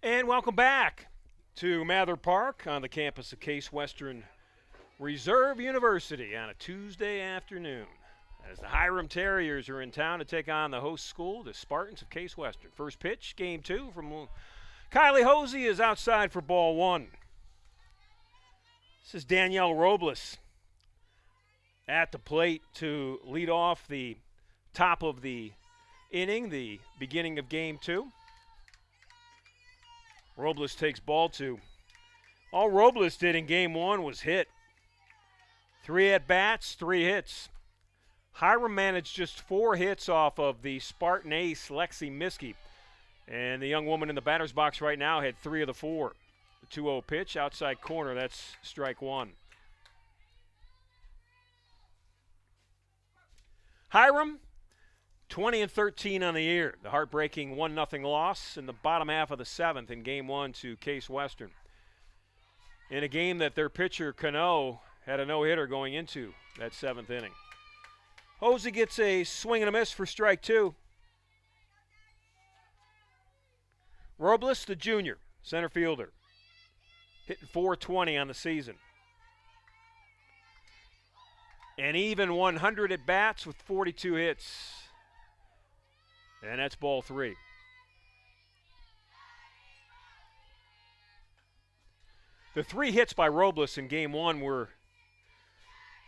And welcome back to Mather Park on the campus of Case Western Reserve University on a Tuesday afternoon as the Hiram Terriers are in town to take on the host school, the Spartans of Case Western. First pitch, game two from Kylie Hosey is outside for ball one. This is Danielle Robles at the plate to lead off the top of the inning, the beginning of game two. Robles takes ball two. All Robles did in game one was hit. 3 at-bats, 3 hits. Hiram managed just 4 hits off of the Spartan ace, Lexi Miskey. And the young woman in the batter's box right now had 3 of the 4. The 2-0 pitch, outside corner, that's strike one. Hiram, 20-13 on the year. The heartbreaking 1-0 loss in the bottom half of the 7th in game one to Case Western. In a game that their pitcher, Cano, had a no-hitter going into that 7th inning. Hosey gets a swing and a miss for strike two. Robles, the junior, center fielder, hitting .420 on the season. And even 100 at-bats with 42 hits. And that's ball three. The 3 hits by Robles in game one were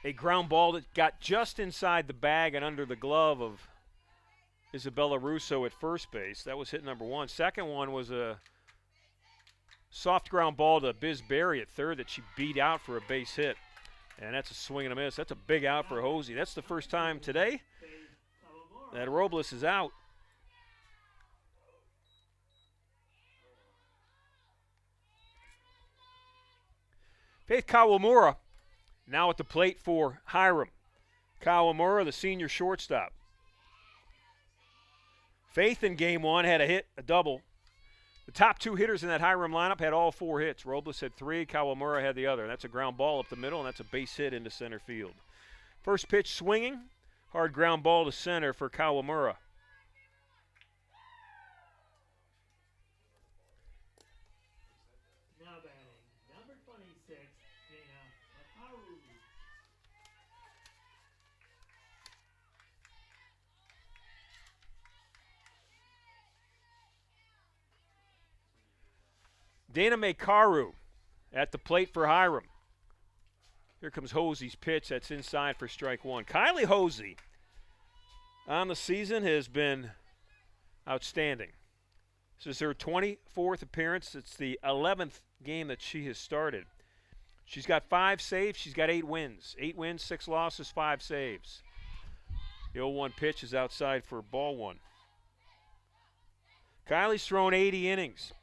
a ground ball that got just inside the bag and under the glove of Isabella Russo at first base. That was hit number one. Second one was a soft ground ball to Biz Berry at third that she beat out for a base hit. And that's a swing and a miss. That's a big out for Hosey. That's the first time today that Robles is out. Faith Kawamura now at the plate for Hiram. Kawamura, the senior shortstop. Faith in game one had a hit, a double. The top 2 hitters in that Hiram lineup had all 4 hits. Robles had 3, Kawamura had the other. That's a ground ball up the middle, and that's a base hit into center field. First pitch swinging, hard ground ball to center for Kawamura. Dana Mekaru at the plate for Hiram. Here comes Hosey's pitch. That's inside for strike one. Kylie Hosey on the season has been outstanding. This is her 24th appearance. It's the 11th game that she has started. She's got 5 saves. She's got 8 wins. 8 wins, 6 losses, 5 saves. The 0-1 pitch is outside for ball one. Kylie's thrown 80 innings.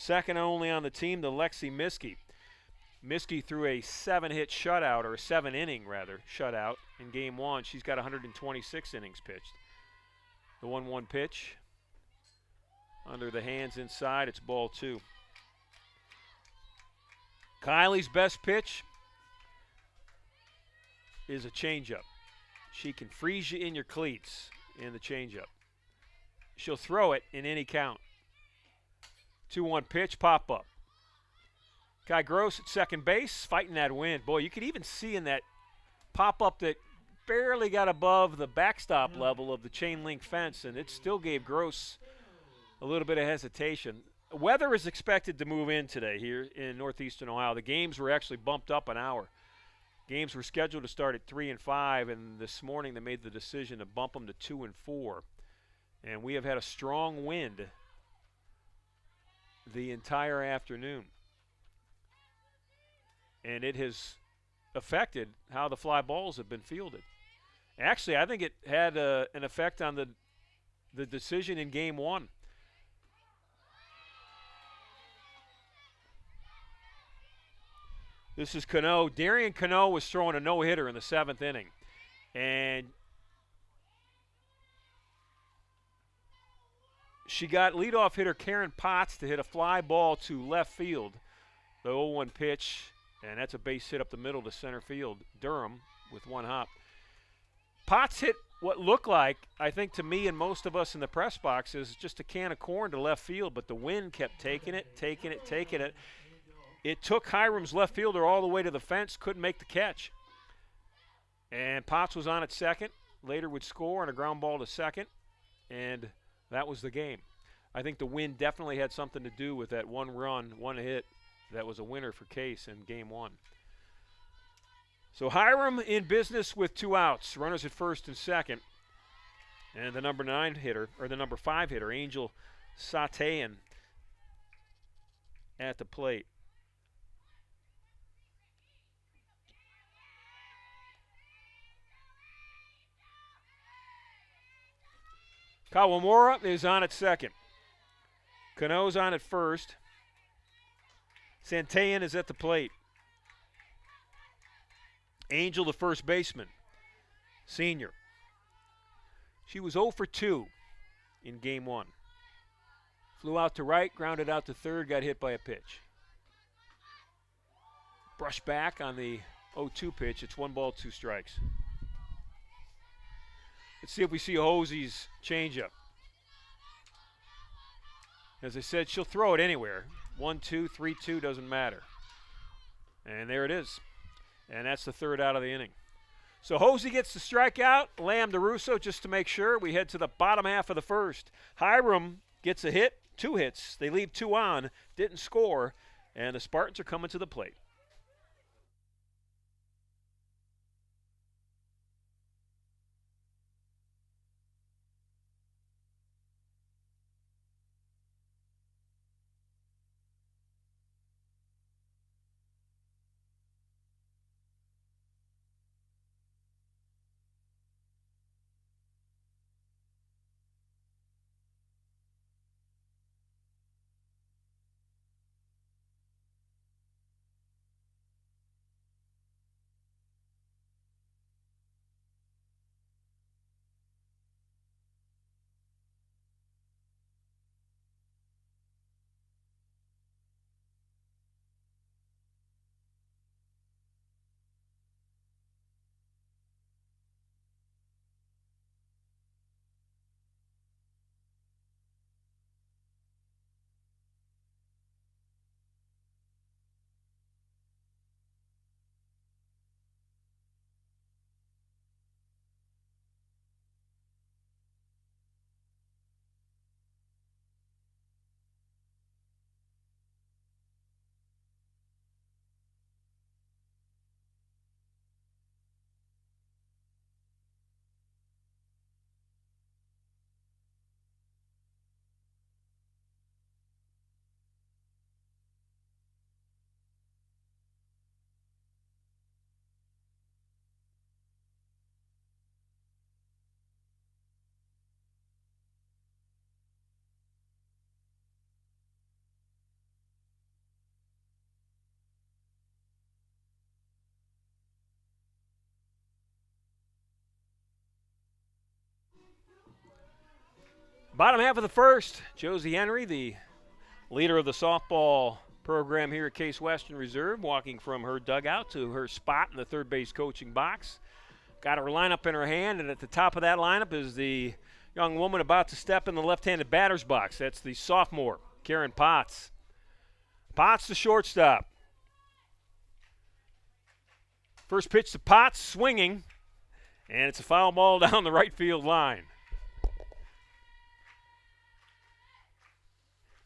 Second only on the team to Lexi Miskey. Miskey threw a 7-hit shutout, or a 7-inning rather, shutout in game one. She's got 126 innings pitched. The 1-1 pitch under the hands inside. It's ball two. Kylie's best pitch is a changeup. She can freeze you in your cleats in the changeup. She'll throw it in any count. 2-1 pitch, pop up. Kai Gross at second base, fighting that wind. Boy, you could even see in that pop up that barely got above the backstop level of the chain link fence, and it still gave Gross a little bit of hesitation. Weather is expected to move in today here in northeastern Ohio. The games were actually bumped up an hour. Games were scheduled to start at 3 and 5, and this morning they made the decision to bump them to 2 and 4. And we have had a strong wind the entire afternoon. And it has affected how the fly balls have been fielded. Actually, I think it had an effect on the decision in game one. This is Cano. Darian Cano was throwing a no-hitter in the 7th inning. And she got leadoff hitter Karen Potts to hit a fly ball to left field. The 0-1 pitch, and that's a base hit up the middle to center field. Durham with one hop. Potts hit what looked like, I think to me and most of us in the press box, is just a can of corn to left field, but the wind kept taking it. It took Hiram's left fielder all the way to the fence, couldn't make the catch. And Potts was on at second, later would score on a ground ball to second, and that was the game. I think the wind definitely had something to do with that one run, one hit that was a winner for Case in game one. So Hiram in business with 2 outs, runners at first and second. And the number 5 hitter, Angel Satayan, at the plate. Kawamura is on at second. Cano's on at first. Santayan is at the plate. Angel, the first baseman, senior. She was 0 for 2 in game one. Flew out to right, grounded out to third, got hit by a pitch. Brush back on the 0-2 pitch. It's 1 ball, 2 strikes. Let's see if we see Hosey's changeup. As I said, she'll throw it anywhere. 1-2, 3-2, doesn't matter. And there it is. And that's the third out of the inning. So Hosey gets the strikeout. Lamb to Russo just to make sure. We head to the bottom half of the first. Hiram gets a hit, 2 hits. They leave 2 on, didn't score, and the Spartans are coming to the plate. Bottom half of the first, Josie Henry, the leader of the softball program here at Case Western Reserve, walking from her dugout to her spot in the third base coaching box. Got her lineup in her hand, and at the top of that lineup is the young woman about to step in the left-handed batter's box. That's the sophomore, Karen Potts. Potts, the shortstop. First pitch to Potts, swinging, and it's a foul ball down the right field line.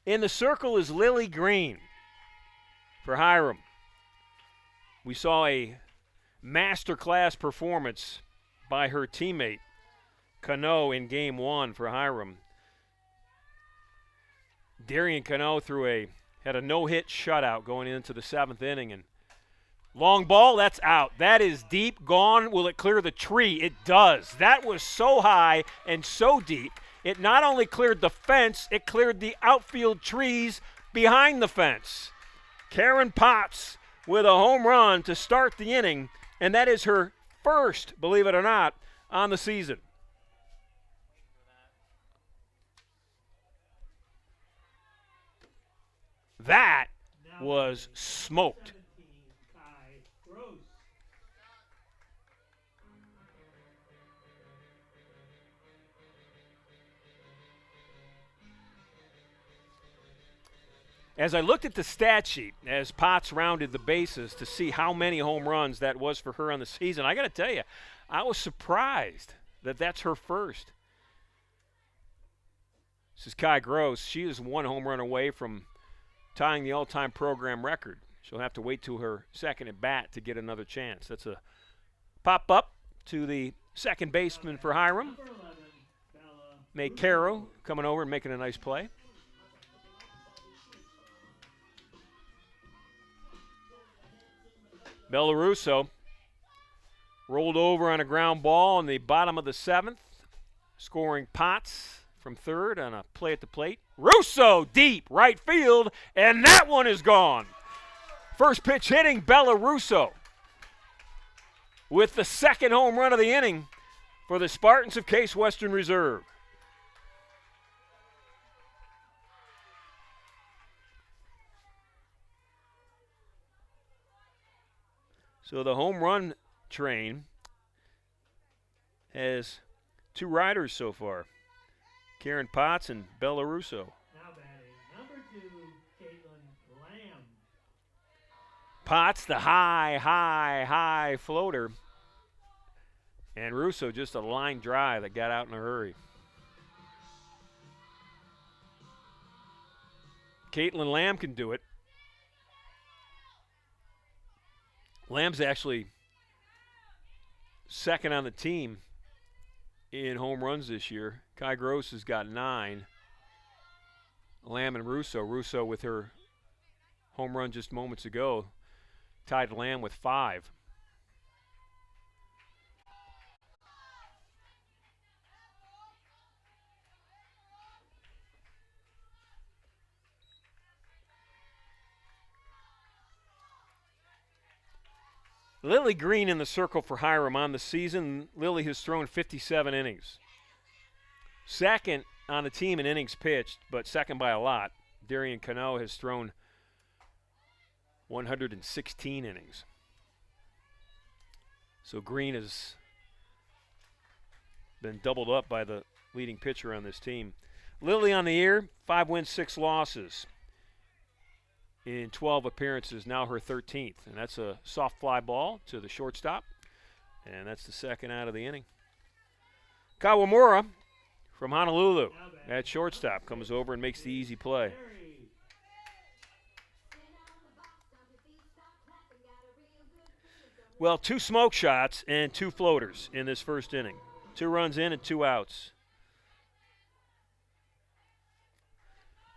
In the circle is Lily Green for Hiram. We saw a masterclass performance by her teammate, Cano, in game one for Hiram. Darian Cano had a no-hit shutout going into the 7th inning, and long ball, that's out. That is deep, gone. Will it clear the tree? It does. That was so high and so deep. It not only cleared the fence, it cleared the outfield trees behind the fence. Karen Potts with a home run to start the inning, and that is her first, believe it or not, on the season. That was smoked. As I looked at the stat sheet as Potts rounded the bases to see how many home runs that was for her on the season, I got to tell you, I was surprised that that's her first. This is Kai Gross. She is 1 home run away from tying the all-time program record. She'll have to wait till her second at bat to get another chance. That's a pop-up to the second baseman for Hiram. May Caro coming over and making a nice play. Bella Russo rolled over on a ground ball in the bottom of the 7th, scoring Potts from third on a play at the plate. Russo deep right field, and that one is gone. First pitch hitting Bella Russo with the second home run of the inning for the Spartans of Case Western Reserve. So the home run train has 2 riders so far, Karen Potts and Bella Russo. Now batting, number 2, Caitlin Lamb. Potts, the high floater. And Russo just a line drive that got out in a hurry. Caitlin Lamb can do it. Lamb's actually second on the team in home runs this year. Kai Gross has got 9. Lamb and Russo. Russo with her home run just moments ago tied Lamb with 5. Lily Green in the circle for Hiram on the season. Lily has thrown 57 innings. Second on the team in innings pitched, but second by a lot. Darian Cano has thrown 116 innings. So Green has been doubled up by the leading pitcher on this team. Lily on the year, 5 wins, 6 losses. In 12 appearances, now her 13th. And that's a soft fly ball to the shortstop. And that's the second out of the inning. Kawamura from Honolulu at shortstop comes over and makes the easy play. Well, 2 smoke shots and 2 floaters in this first inning. 2 runs in and 2 outs.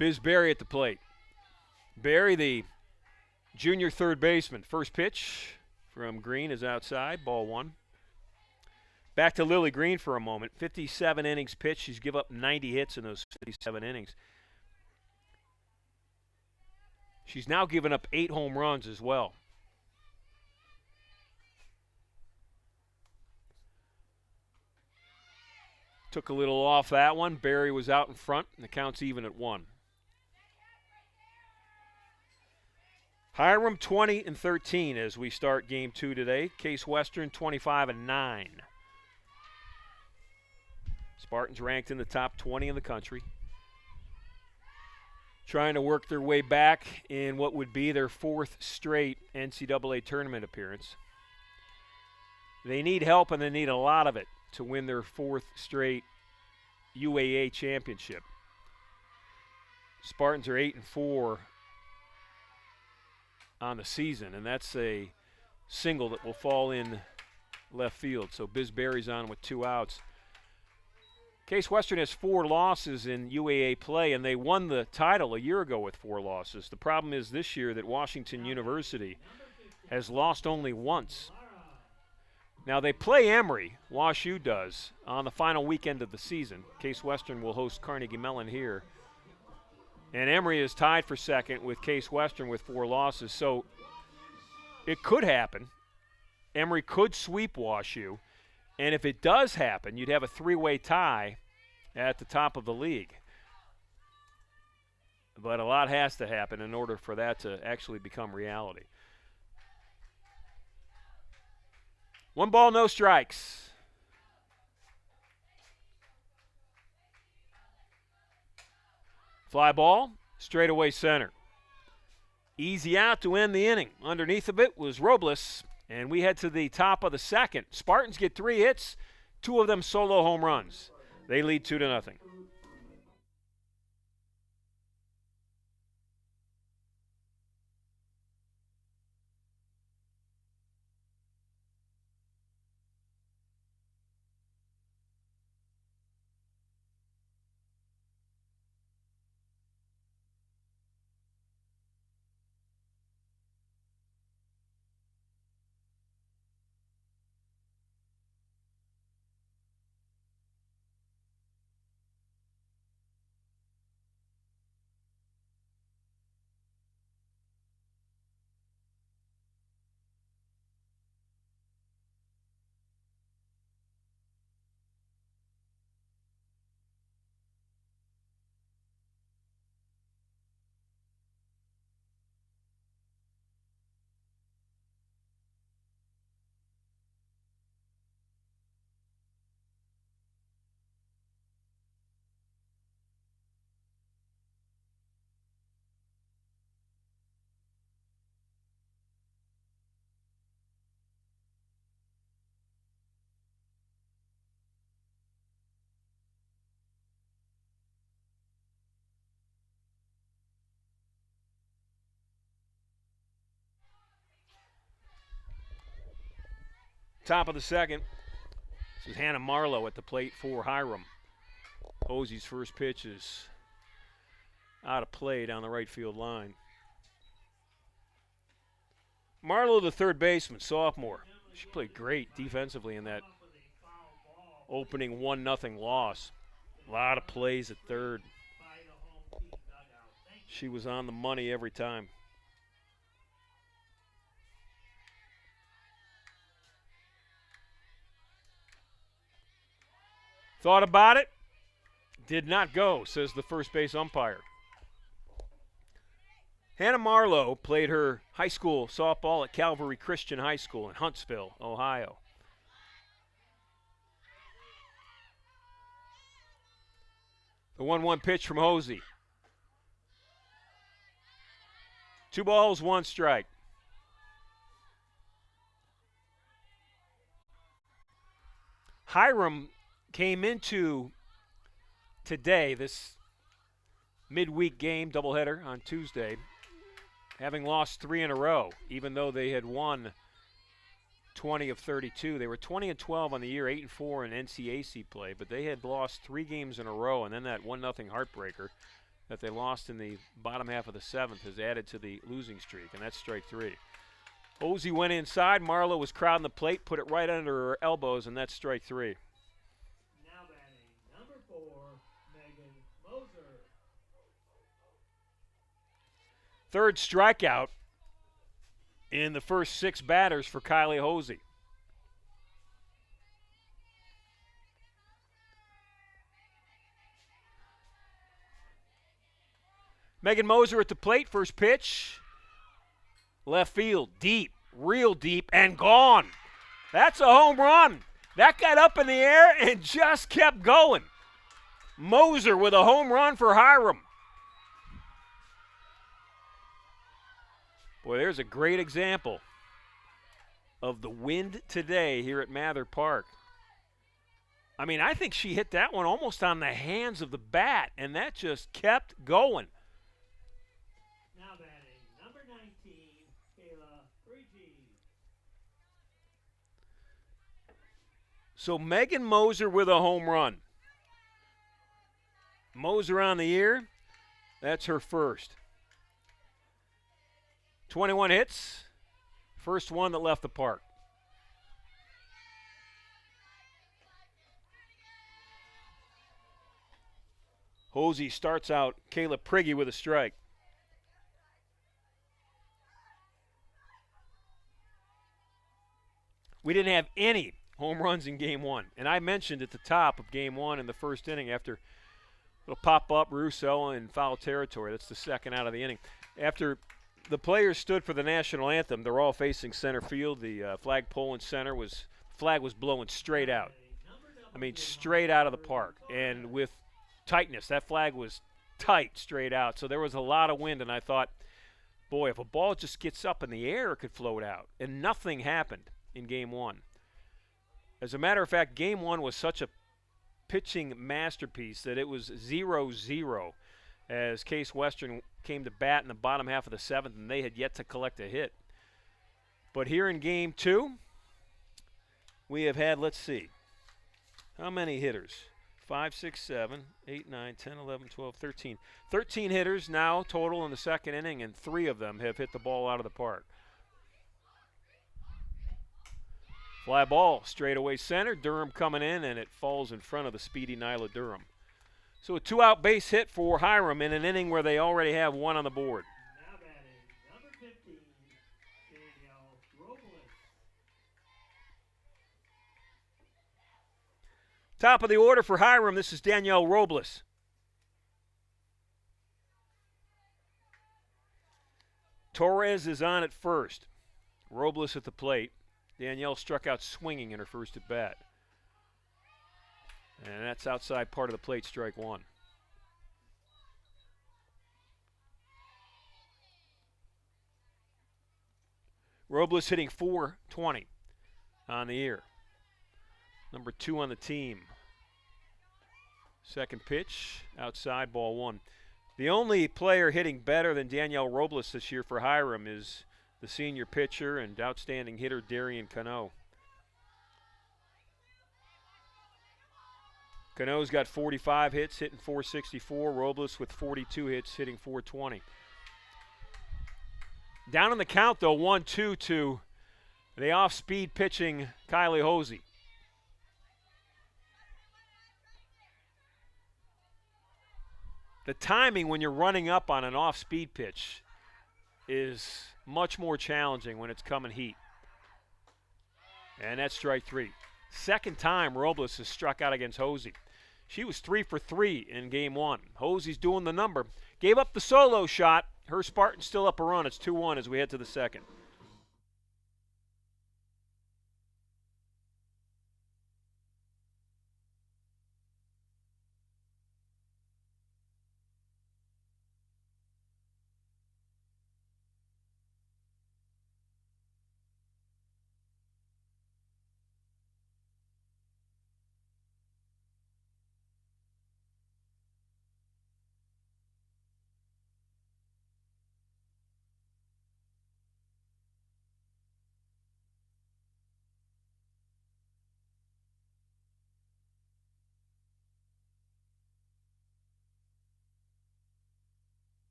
Biz Berry at the plate. Barry, the junior third baseman. First pitch from Green is outside, ball 1. Back to Lily Green for a moment. 57 innings pitched. She's given up 90 hits in those 57 innings. She's now given up 8 home runs as well. Took a little off that one. Barry was out in front, and the count's even at 1. Hiram 20-13 as we start game 2 today. Case Western 25-9. Spartans ranked in the top 20 in the country. Trying to work their way back in what would be their 4th straight NCAA tournament appearance. They need help, and they need a lot of it to win their 4th straight UAA championship. Spartans are 8-4 on the season, and that's a single that will fall in left field. So Biz Berry's on with 2 outs. Case Western has 4 losses in UAA play, and they won the title a year ago with 4 losses. The problem is this year that Washington University has lost only once. Now they play Emory, Wash U does, on the final weekend of the season. Case Western will host Carnegie Mellon here. And Emory is tied for second with Case Western with 4 losses. So it could happen. Emory could sweep Wash U. And if it does happen, you'd have a 3-way tie at the top of the league. But a lot has to happen in order for that to actually become reality. 1 ball, no strikes. Fly ball, straightaway center. Easy out to end the inning. Underneath of it was Robles, and we head to the top of the second. Spartans get 3 hits, 2 of them solo home runs. They lead 2-0. Top of the second. This is Hannah Marlowe at the plate for Hiram. Hosey's first pitch is out of play down the right field line. Marlowe, the third baseman, sophomore. She played great defensively in that opening 1-0 loss. A lot of plays at third. She was on the money every time. Thought about it, did not go, says the first base umpire. Hannah Marlowe played her high school softball at Calvary Christian High School in Huntsville, Ohio. The 1-1 pitch from Hosey. 2 balls, 1 strike. Hiram came into today, this midweek game, doubleheader on Tuesday, having lost 3 in a row, even though they had won 20 of 32. They were 20-12 on the year, 8-4 in NCAC play, but they had lost 3 games in a row, and then that 1-0 heartbreaker that they lost in the bottom half of the 7th has added to the losing streak, and that's strike 3. Hosey went inside. Marlowe was crowding the plate, put it right under her elbows, and that's strike 3. Now batting, number 4, Megan Moser. Third strikeout in the first 6 batters for Kylie Hosey. Megan Moser at the plate, first pitch. Left field, deep, real deep, and gone. That's a home run. That got up in the air and just kept going. Moser with a home run for Hiram. Boy, there's a great example of the wind today here at Mather Park. I mean, I think she hit that one almost on the hands of the bat, and that just kept going. Now batting, number 19, Kayla Freegee. So Megan Moser with a home run. Moser on the year, that's her first. 21 hits, first one that left the park. Hosey starts out Kayla Prigge with a strike. We didn't have any home runs in Game 1. And I mentioned at the top of Game 1 in the first inning after it'll pop up Russo in foul territory. That's the second out of the inning. After the players stood for the national anthem, they're all facing center field. The flagpole in center flag was blowing straight out. I mean, straight out of the park. And with tightness, that flag was tight straight out. So there was a lot of wind, and I thought boy, if a ball just gets up in the air, it could float out. And nothing happened in Game 1. As a matter of fact, Game 1 was such a pitching masterpiece that it was 0-0 as Case Western came to bat in the bottom half of the 7th, and they had yet to collect a hit. But here in Game 2, we have had, let's see, how many hitters? 5, 6, 7, 8, 9, 10, 11, 12, 13. 13 hitters now total in the second inning, and 3 of them have hit the ball out of the park. Fly ball straight away center. Durham coming in, and it falls in front of the speedy Nyla Durham. So a 2-out base hit for Hiram in an inning where they already have 1 on the board. Now batting, number 15, Danielle Robles. Top of the order for Hiram, this is Danielle Robles. Torres is on at first. Robles at the plate. Danielle struck out swinging in her first at bat. And that's outside part of the plate, strike 1. Robles hitting .420 on the year. Number 2 on the team. Second pitch, outside, ball 1. The only player hitting better than Danielle Robles this year for Hiram is the senior pitcher and outstanding hitter Darian Cano. Cano's got 45 hits, hitting .464. Robles with 42 hits, hitting .420. Down in the count, though, 1-2 to the off-speed pitching Kylie Hosey. The timing when you're running up on an off-speed pitch is much more challenging when it's coming heat. And that's strike 3. Second time Robles has struck out against Hosey. She was 3 for 3 in Game 1. Hosey's doing the number. Gave up the solo shot. Her Spartans still up a run. It's 2-1 as we head to the second.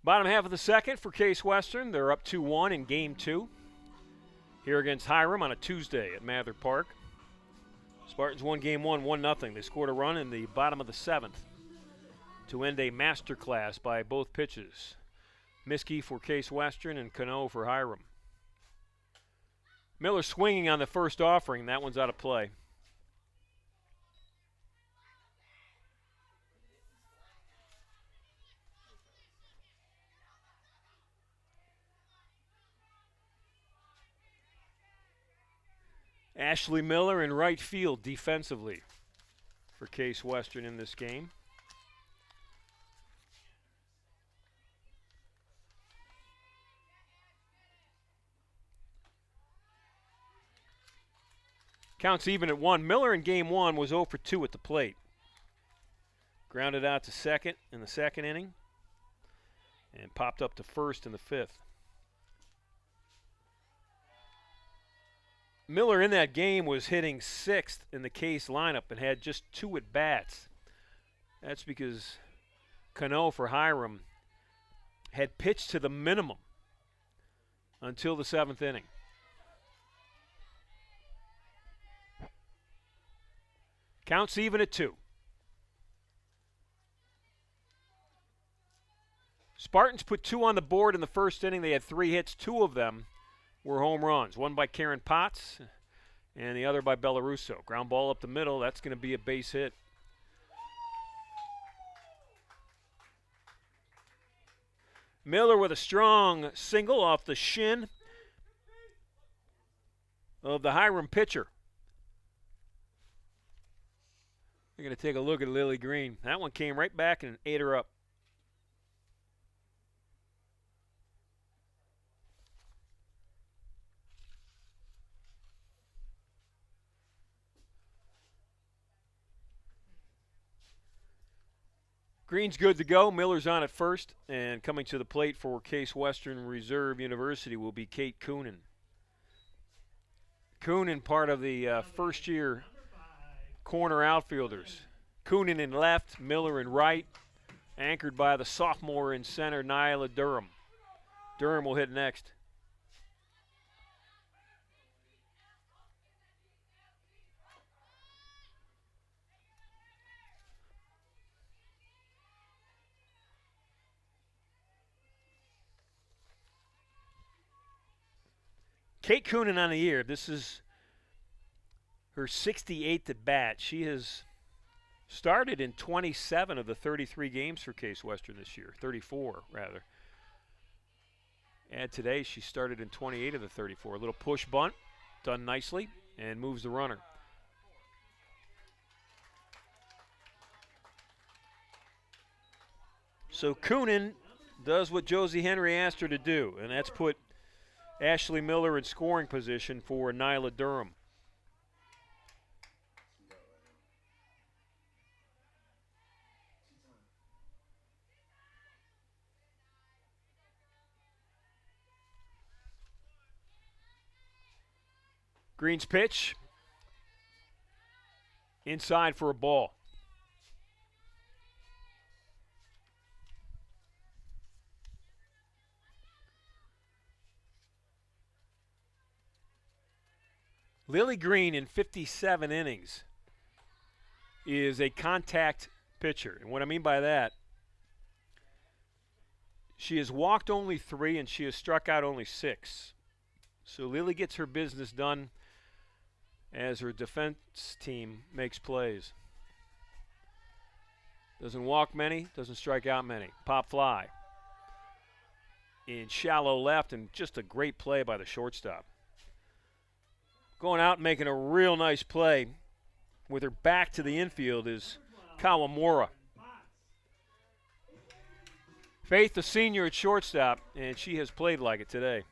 Bottom half of the second for Case Western. They're up 2-1 in Game 2. Here against Hiram on a Tuesday at Mather Park. Spartans won Game 1, 1-0. They scored a run in the bottom of the 7th to end a masterclass by both pitches. Miskey for Case Western and Cano for Hiram. Miller swinging on the first offering. That one's out of play. Ashley Miller in right field defensively for Case Western in this game. Counts even at 1. Miller in Game 1 was 0 for 2 at the plate. Grounded out to second in the second inning and popped up to first in the 5th. Miller in that game was hitting 6th in the Case lineup and had just 2 at-bats. That's because Cano for Hiram had pitched to the minimum until the 7th inning. Counts even at 2. Spartans put 2 on the board in the first inning. They had 3 hits. 2 of them were home runs. One by Karen Potts and the other by Bellarusso. Ground ball up the middle. That's going to be a base hit. Miller with a strong single off the shin of the Hiram pitcher. We're going to take a look at Lily Green. That one came right back and ate her up. Green's good to go. Miller's on at first, and coming to the plate for Case Western Reserve University will be Kate Coonan. Coonan, part of the first-year corner outfielders. Coonan in left, Miller in right, anchored by the sophomore in center, Nyla Durham. Durham will hit next. Kate Coonan on the year. This is her 68th at bat. She has started in 27 of the 33 games for Case Western this year, 34 rather. And today she started in 28 of the 34. A little push bunt, done nicely, and moves the runner. So Coonan does what Josie Henry asked her to do, and that's put Ashley Miller in scoring position for Nyla Durham. Green's pitch. Inside for a ball. Lily Green in 57 innings is a contact pitcher. And what I mean by that, she has walked only 3 and she has struck out only 6. So Lily gets her business done as her defense team makes plays. Doesn't walk many, doesn't strike out many. Pop fly in shallow left, and just a great play by the shortstop. Going out and making a real nice play with her back to the infield is Kawamura. Faith, the senior at shortstop, and she has played like it today.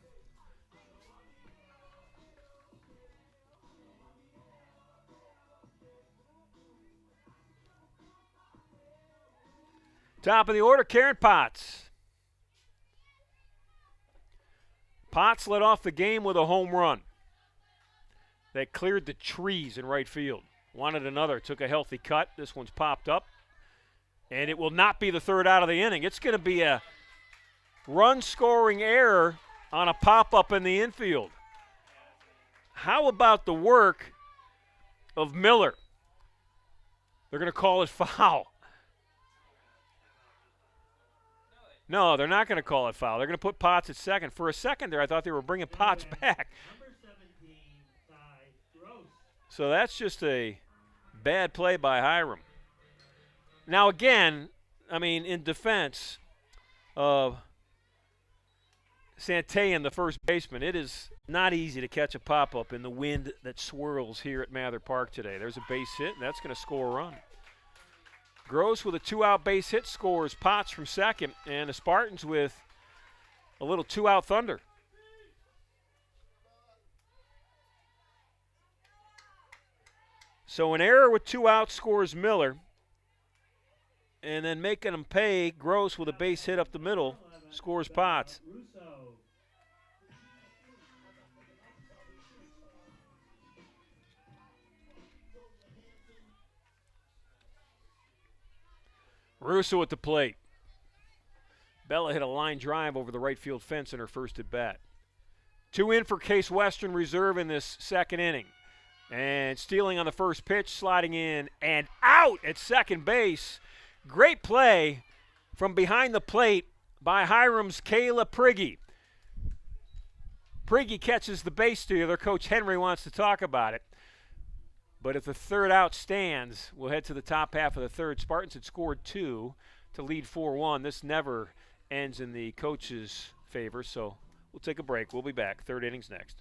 Top of the order, Karen Potts. Potts led off the game with a home run that cleared the trees in right field. Wanted another, took a healthy cut. This one's popped up. And it will not be the third out of the inning. It's going to be a run-scoring error on a pop-up in the infield. How about the work of Miller? They're going to call it foul. No, they're not going to call it foul. They're going to put Potts at second. For a second there, I thought they were bringing Potts back. So that's just a bad play by Hiram. Now, again, I mean, in defense of Santayan, the first baseman, it is not easy to catch a pop-up in the wind that swirls here at Mather Park today. There's a base hit, and that's going to score a run. Gross with a 2-out base hit scores Potts from second, and the Spartans with a little 2-out thunder. So an error with 2 outs scores Miller, and then making them pay, Gross with a base hit up the middle scores Potts. Russo at the plate. Bella hit a line drive over the right field fence in her first at bat. 2 in for Case Western Reserve in this second inning. And stealing on the first pitch, sliding in and out at second base. Great play from behind the plate by Hiram's Kayla Prigge. Prigge catches the base stealer. Coach Henry wants to talk about it. But if the third out stands, we'll head to the top half of the third. Spartans had scored 2 to lead 4-1. This never ends in the coach's favor, so we'll take a break. We'll be back. Third innings next.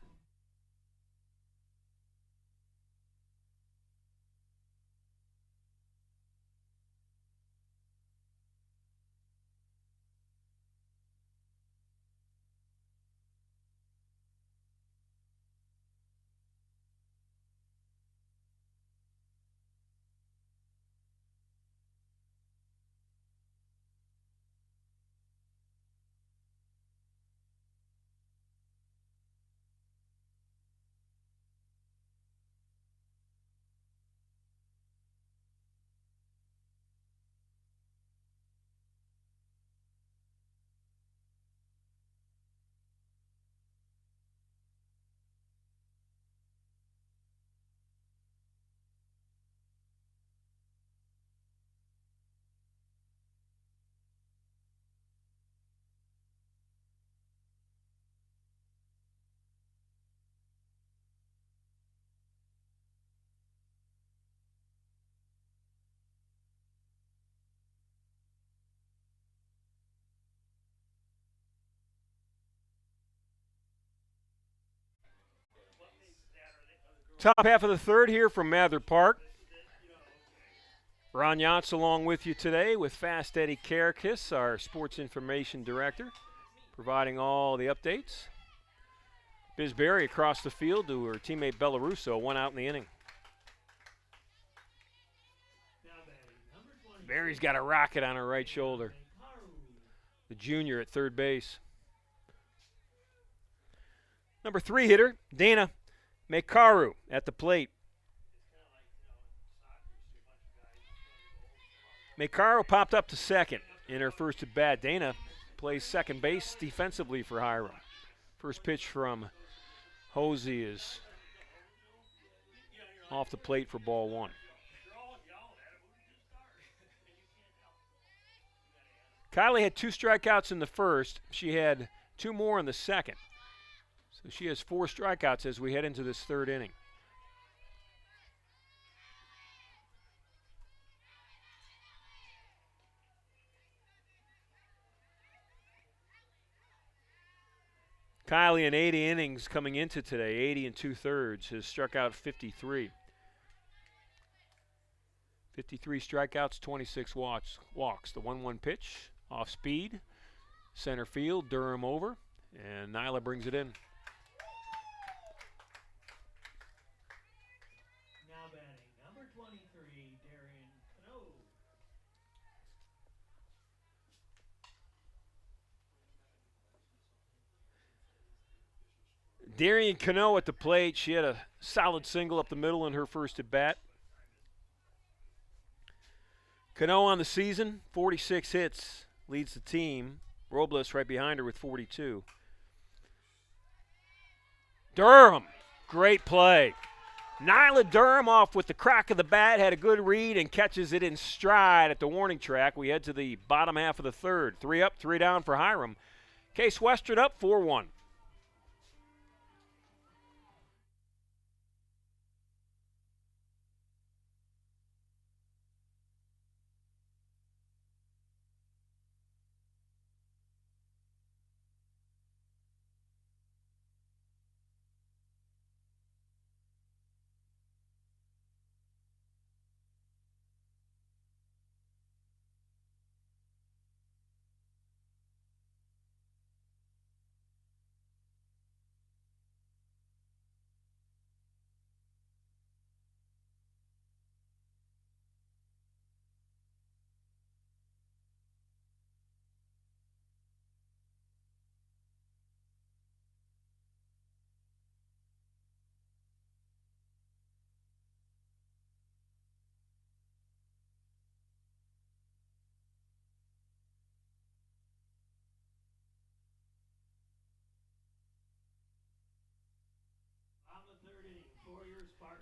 Top half of the third here from Mather Park. Ron Yance along with you today with Fast Eddie Karakis, our sports information director, providing all the updates. Biz Berry across the field to her teammate Bellarusso, 1 out in the inning. Berry's got a rocket on her right shoulder. The junior at third base. Number 3 hitter, Dana Mekaru at the plate. Mekaru popped up to second in her first at bat. Dana plays second base defensively for Hiram. First pitch from Hosey is off the plate for ball 1. Kylie had 2 strikeouts in the first. She had 2 more in the second. So she has 4 strikeouts as we head into this third inning. Kylie in 80 innings coming into today, 80 2/3, has struck out 53. 53 strikeouts, 26 walks. The 1-1 pitch, off speed, center field, Durham over, and Nyla brings it in. Now batting, number 23, Darian Cano. Darian Cano at the plate. She had a solid single up the middle in her first at bat. Cano on the season, 46 hits, leads the team. Robles right behind her with 42. Durham, great play. Nyla Durham off with the crack of the bat, had a good read and catches it in stride at the warning track. We head to the bottom half of the third. 3 up, 3 down for Hiram. Case Western up 4-1.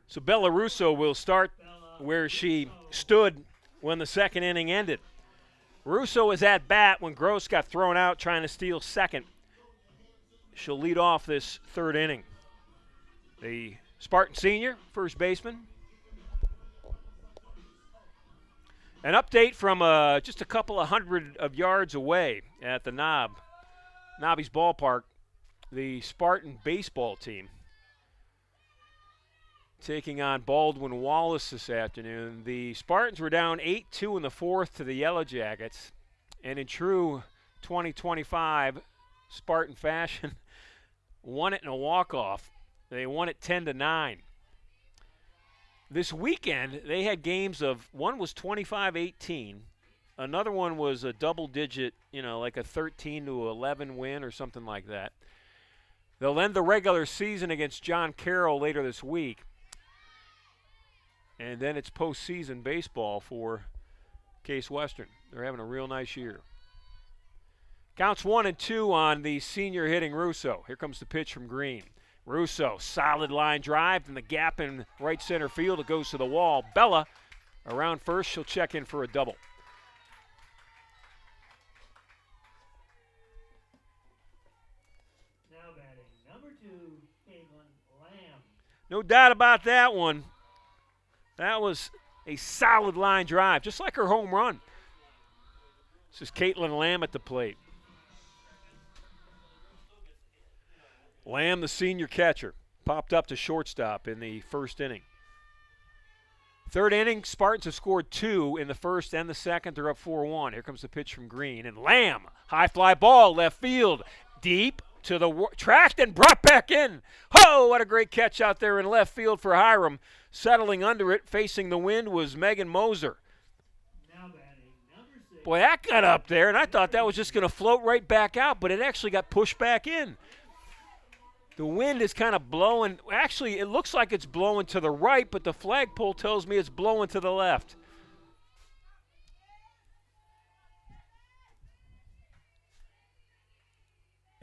So Bella Russo will start where she stood when the second inning ended. Russo was at bat when Gross got thrown out trying to steal second. She'll lead off this third inning. The Spartan senior, first baseman. An update from just a couple of hundred of yards away at the Nobby's Ballpark. The Spartan baseball team taking on Baldwin Wallace this afternoon. The Spartans were down 8-2 in the fourth to the Yellow Jackets, and in true 2025 Spartan fashion, won it in a walk-off. They won it 10-9. This weekend, they had games of, one was 25-18, another one was a double-digit, like a 13-11 win or something like that. They'll end the regular season against John Carroll later this week. And then it's postseason baseball for Case Western. They're having a real nice year. Counts 1-2 on the senior hitting Russo. Here comes the pitch from Green. Russo, solid line drive from the gap in right center field. It goes to the wall. Bella around first. She'll check in for a double. Now batting, number 2, Caitlin Lamb. No doubt about that one. That was a solid line drive, just like her home run. This is Caitlin Lamb at the plate. Lamb, the senior catcher, popped up to shortstop in the first inning. Third inning, Spartans have scored 2 in the first and the second. They're up 4-1. Here comes the pitch from Green. And Lamb, high fly ball, left field, deep to the tracked and brought back in. Oh, what a great catch out there in left field for Hiram. Settling under it, facing the wind, was Megan Moser. Now batting, number 6. Boy, that got up there, and I thought that was just going to float right back out, but it actually got pushed back in. The wind is kind of blowing. Actually, it looks like it's blowing to the right, but the flagpole tells me it's blowing to the left.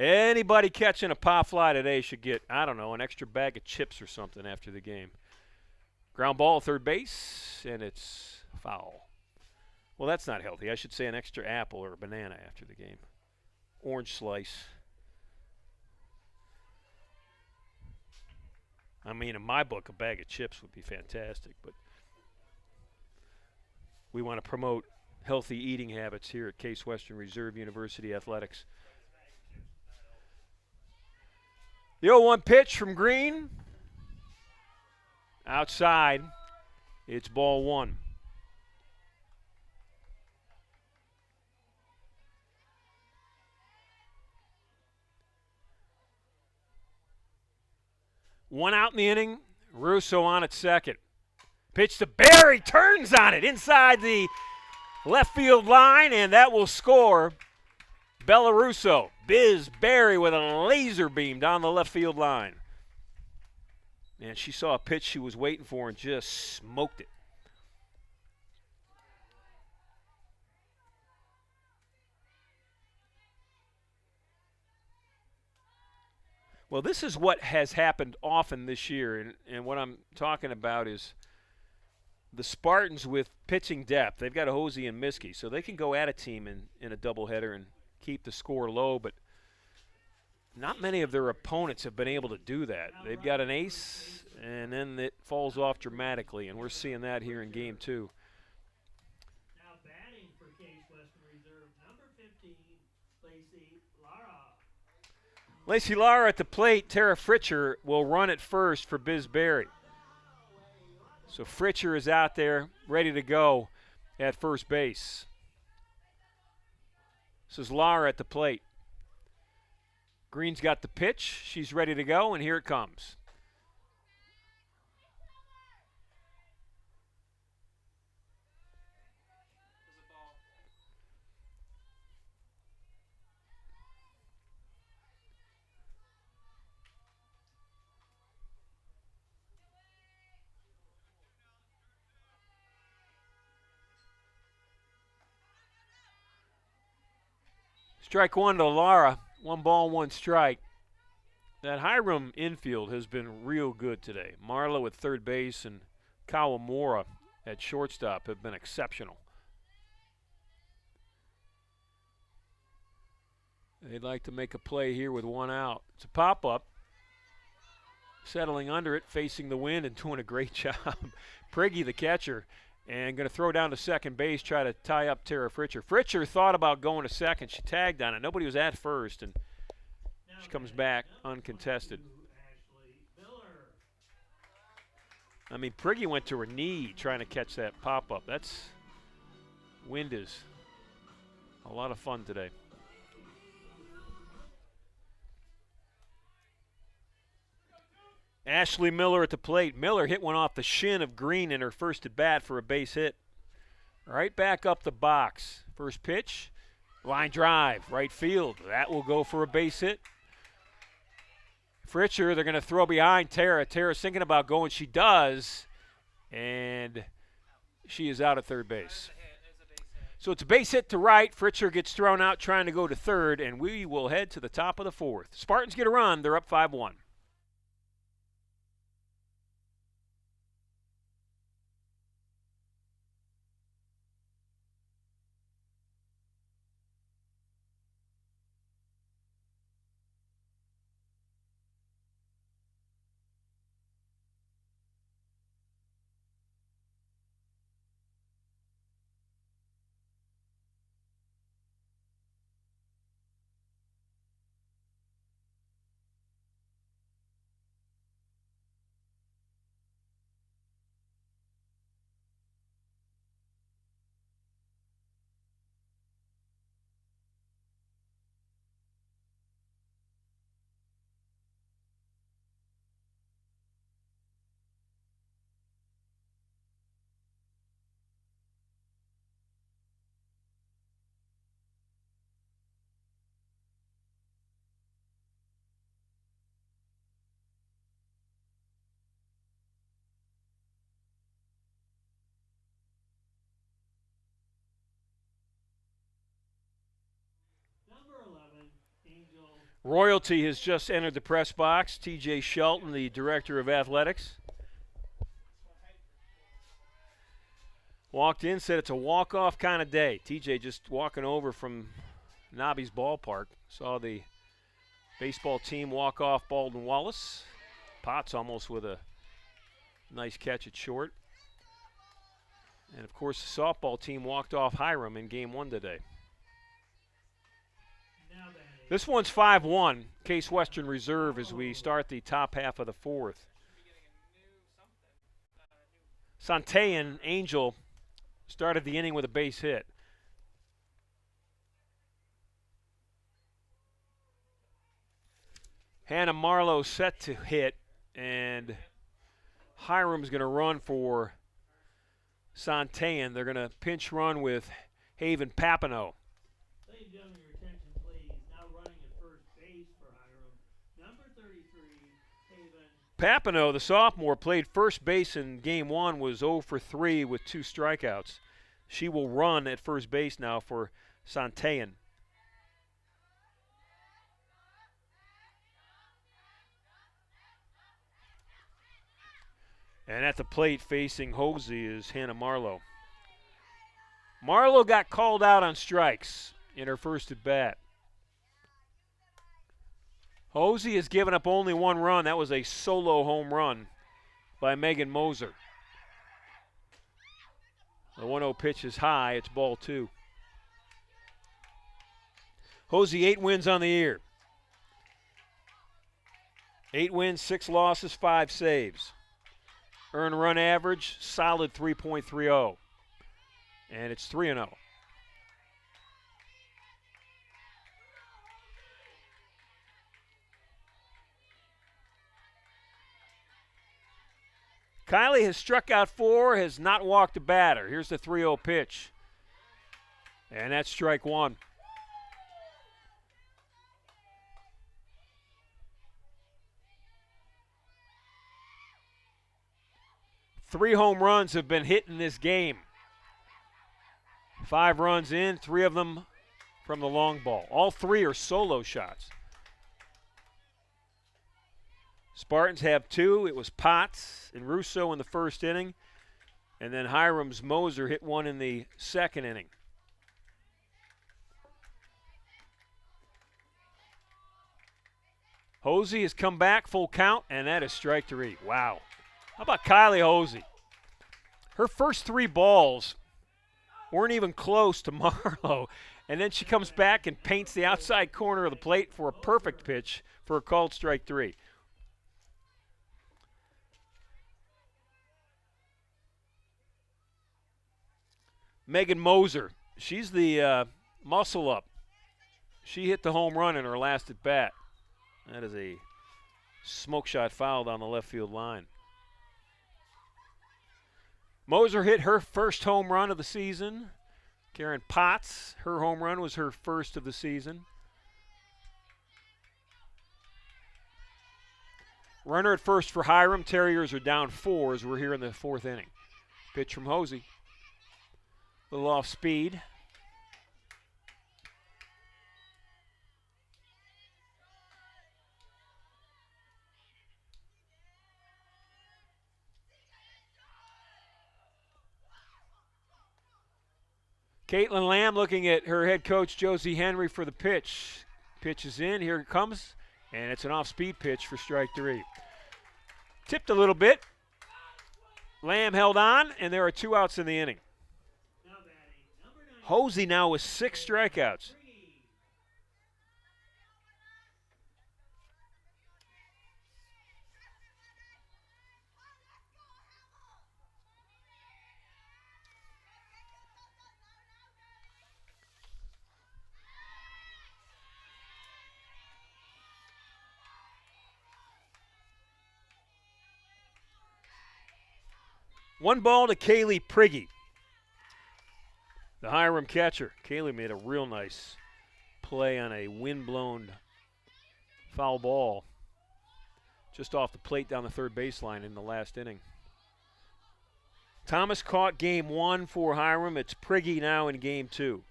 Anybody catching a pop fly today should get, I don't know, an extra bag of chips or something after the game. Ground ball at third base, and it's foul. Well, that's not healthy. I should say an extra apple or a banana after the game. Orange slice. I mean, in my book, a bag of chips would be fantastic, but we want to promote healthy eating habits here at Case Western Reserve University Athletics. The 0-1 pitch from Green. Outside, it's ball 1. One out in the inning. Russo on at second. Pitch to Barry, turns on it inside the left field line, and that will score. Bella Russo, Biz Barry with a laser beam down the left field line. And she saw a pitch she was waiting for and just smoked it. Well, this is what has happened often this year, and what I'm talking about is the Spartans with pitching depth. They've got a Hosey and Miskey, so they can go at a team in a doubleheader and keep the score low, but not many of their opponents have been able to do that. They've got an ace, and then it falls off dramatically, and we're seeing that here in Game 2. Now batting for Case Western Reserve, number 15, Lacey Lara. Lacey Lara at the plate. Tara Fritcher will run it first for Biz Barry. So Fritcher is out there ready to go at first base. This is Lara at the plate. Green's got the pitch. She's ready to go, and here it comes. Strike one to Lara. 1 ball, 1 strike. That Hiram infield has been real good today. Marlowe at third base and Kawamura at shortstop have been exceptional. They'd like to make a play here with one out. It's a pop-up. Settling under it, facing the wind, and doing a great job. Prigge, the catcher, and going to throw down to second base, try to tie up Tara Fritcher. Fritcher thought about going to second. She tagged on it. Nobody was at first, and she comes back uncontested. I mean, Prigge went to her knee trying to catch that pop-up. Wind is a lot of fun today. Ashley Miller at the plate. Miller hit one off the shin of Green in her first at bat for a base hit. Right back up the box. First pitch, line drive, right field. That will go for a base hit. Fritcher, they're going to throw behind Tara. Tara's thinking about going. She does, and she is out at third base. So it's a base hit to right. Fritcher gets thrown out trying to go to third, and we will head to the top of the fourth. Spartans get a run. They're up 5-1. Royalty has just entered the press box. T.J. Shelton, the director of athletics. Walked in, said it's a walk-off kind of day. T.J. just walking over from Nobby's ballpark. Saw the baseball team walk off Baldwin Wallace. Potts almost with a nice catch at short. And, of course, the softball team walked off Hiram in Game 1 today. This one's 5-1, Case Western Reserve, as we start the top half of the fourth. Santean Angel started the inning with a base hit. Hannah Marlowe set to hit, and Hiram's going to run for Santean. They're going to pinch run with Haven Papineau. Papineau, the sophomore, played first base in Game 1, was 0 for 3 with 2 strikeouts. She will run at first base now for Santean. And at the plate facing Hosey is Hannah Marlowe. Marlowe got called out on strikes in her first at bat. Hosey has given up only 1 run. That was a solo home run by Megan Moser. The 1-0 pitch is high. It's ball 2. Hosey 8 wins on the year. 8 wins, 6 losses, 5 saves. Earned run average, solid 3.30. And it's 3-0. Kylie has struck out 4, has not walked a batter. Here's the 3-0 pitch. And that's strike 1. Three home runs have been hit in this game. 5 runs in, 3 of them from the long ball. All 3 are solo shots. Spartans have 2. It was Potts and Russo in the first inning. And then Hiram's Moser hit 1 in the second inning. Hosey has come back, full count, and that is strike 3. Wow. How about Kylie Hosey? Her first 3 balls weren't even close to Marlowe. And then she comes back and paints the outside corner of the plate for a perfect pitch for a called strike 3. Megan Moser, she's the muscle up. She hit the home run in her last at bat. That is a smoke shot foul down the left field line. Moser hit her first home run of the season. Karen Potts, her home run was her first of the season. Runner at first for Hiram. Terriers are down 4 as we're here in the 4th inning. Pitch from Hosey. A little off speed. Caitlin Lamb looking at her head coach Josie Henry for the pitch. Pitch is in, here it comes, and it's an off-speed pitch for strike 3. Tipped a little bit. Lamb held on, and there are 2 outs in the inning. Hosey now with 6 strikeouts. One ball to Kaylee Prigge, the Hiram catcher. Kaylee made a real nice play on a windblown foul ball just off the plate down the third baseline in the last inning. Thomas caught game 1 for Hiram. It's Prigge now in game 2.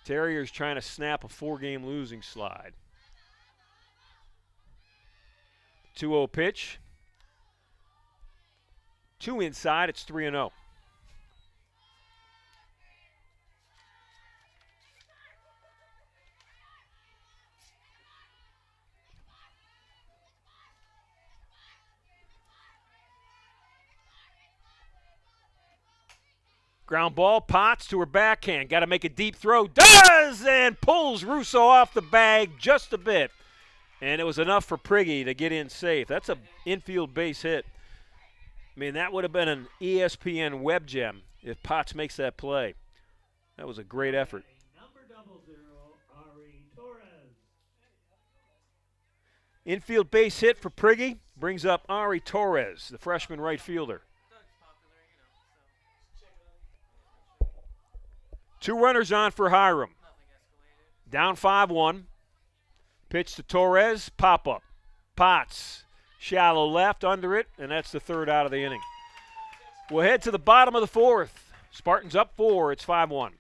Terriers trying to snap a 4-game losing slide. 2-0 pitch. 2 inside, it's 3-0. Ground ball, Potts to her backhand. Got to make a deep throw. Does! And pulls Russo off the bag just a bit. And it was enough for Prigge to get in safe. That's an infield base hit. I mean, that would have been an ESPN web gem if Potts makes that play. That was a great effort. Infield base hit for Prigge brings up Ari Torres, the freshman right fielder. 2 runners on for Hiram. Down 5-1. Pitch to Torres, pop-up. Potts. Shallow left, under it, and that's the 3rd out of the inning. We'll head to the bottom of the 4th. Spartans up 4. It's 5-1.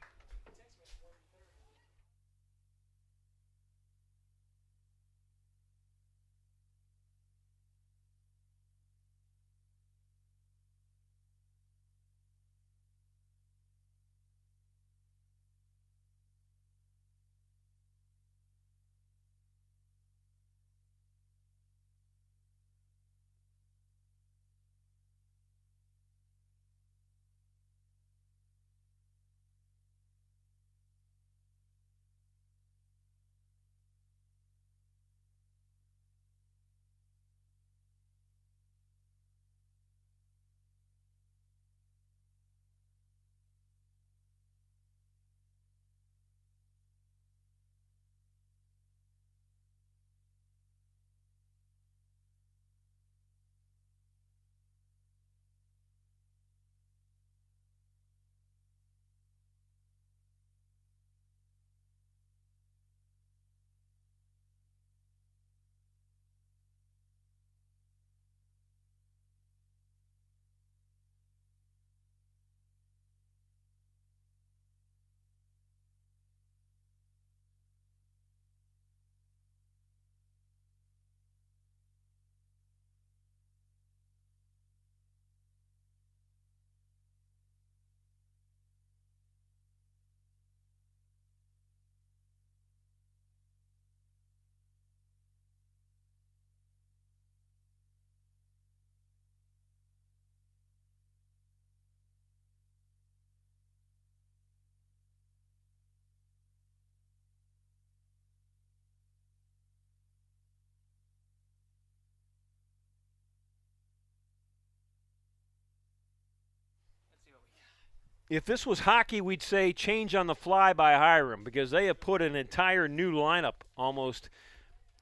If this was hockey, we'd say change on the fly by Hiram, because they have put an entire new lineup almost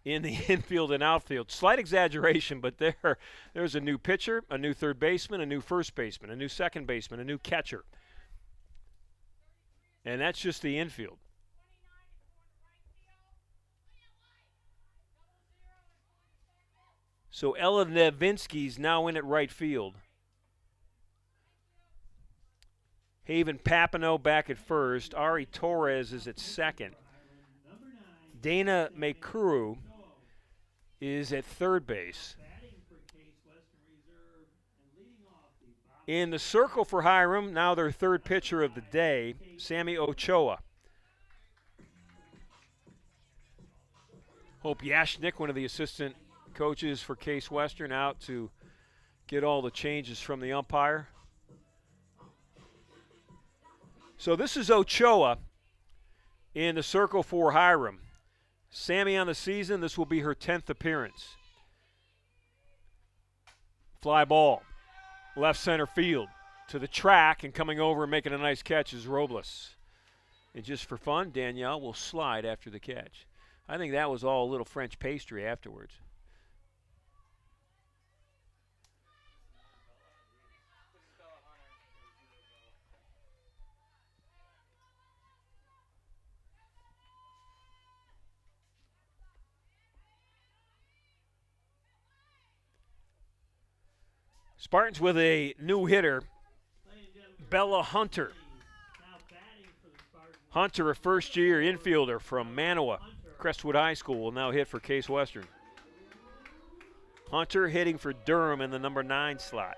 in the infield and outfield. Slight exaggeration, but there's a new pitcher, a new third baseman, a new first baseman, a new second baseman, a new catcher. And that's just the infield. So Ella Nevinsky's now in at right field. Haven Papineau back at first. Ari Torres is at second. Dana Makuru is at third base. In the circle for Hiram, now their third pitcher of the day, Sammy Ochoa. Hope Yashnik, one of the assistant coaches for Case Western, out to get all the changes from the umpire. So this is Ochoa in the circle for Hiram. Sammy on the season, this will be her 10th appearance. Fly ball, left center field to the track, and coming over and making a nice catch is Robles. And just for fun, Danielle will slide after the catch. I think that was all a little French pastry afterwards. Spartans with a new hitter, Bella Hunter. Hunter, a first-year infielder from Manawa, Crestwood High School, will now hit for Case Western. Hunter hitting for Durham in the number 9 slot.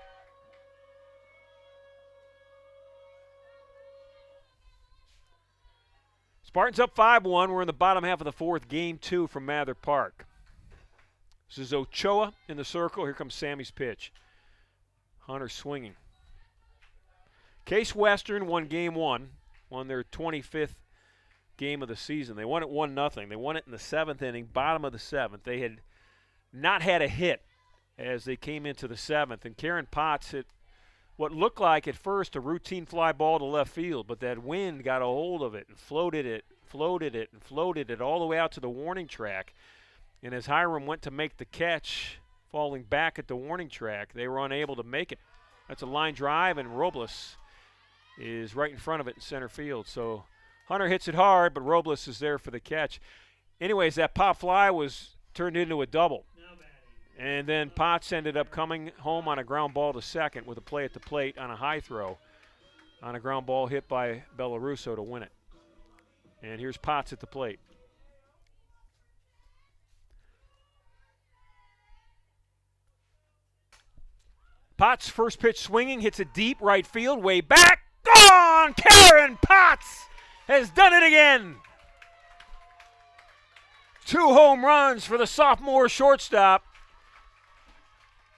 Spartans up 5-1. We're in the bottom half of the fourth, game 2 from Mather Park. This is Ochoa in the circle. Here comes Sammy's pitch. Hunter swinging. Case Western won game 1, won their 25th game of the season. They won it 1-0. They won it in the 7th inning, bottom of the 7th. They had not had a hit as they came into the 7th, and Karen Potts hit what looked like at first a routine fly ball to left field, but that wind got a hold of it and floated it all the way out to the warning track. And as Hiram went to make the catch, falling back at the warning track, they were unable to make it. That's a line drive, and Robles is right in front of it in center field. So Hunter hits it hard, but Robles is there for the catch. Anyways, that pop fly was turned into a double. And then Potts ended up coming home on a ground ball to second with a play at the plate on a high throw on a ground ball hit by Bellarusso to win it. And here's Potts at the plate. Potts, first pitch swinging, hits it deep, right field, way back. Gone! Karen Potts has done it again. 2 home runs for the sophomore shortstop.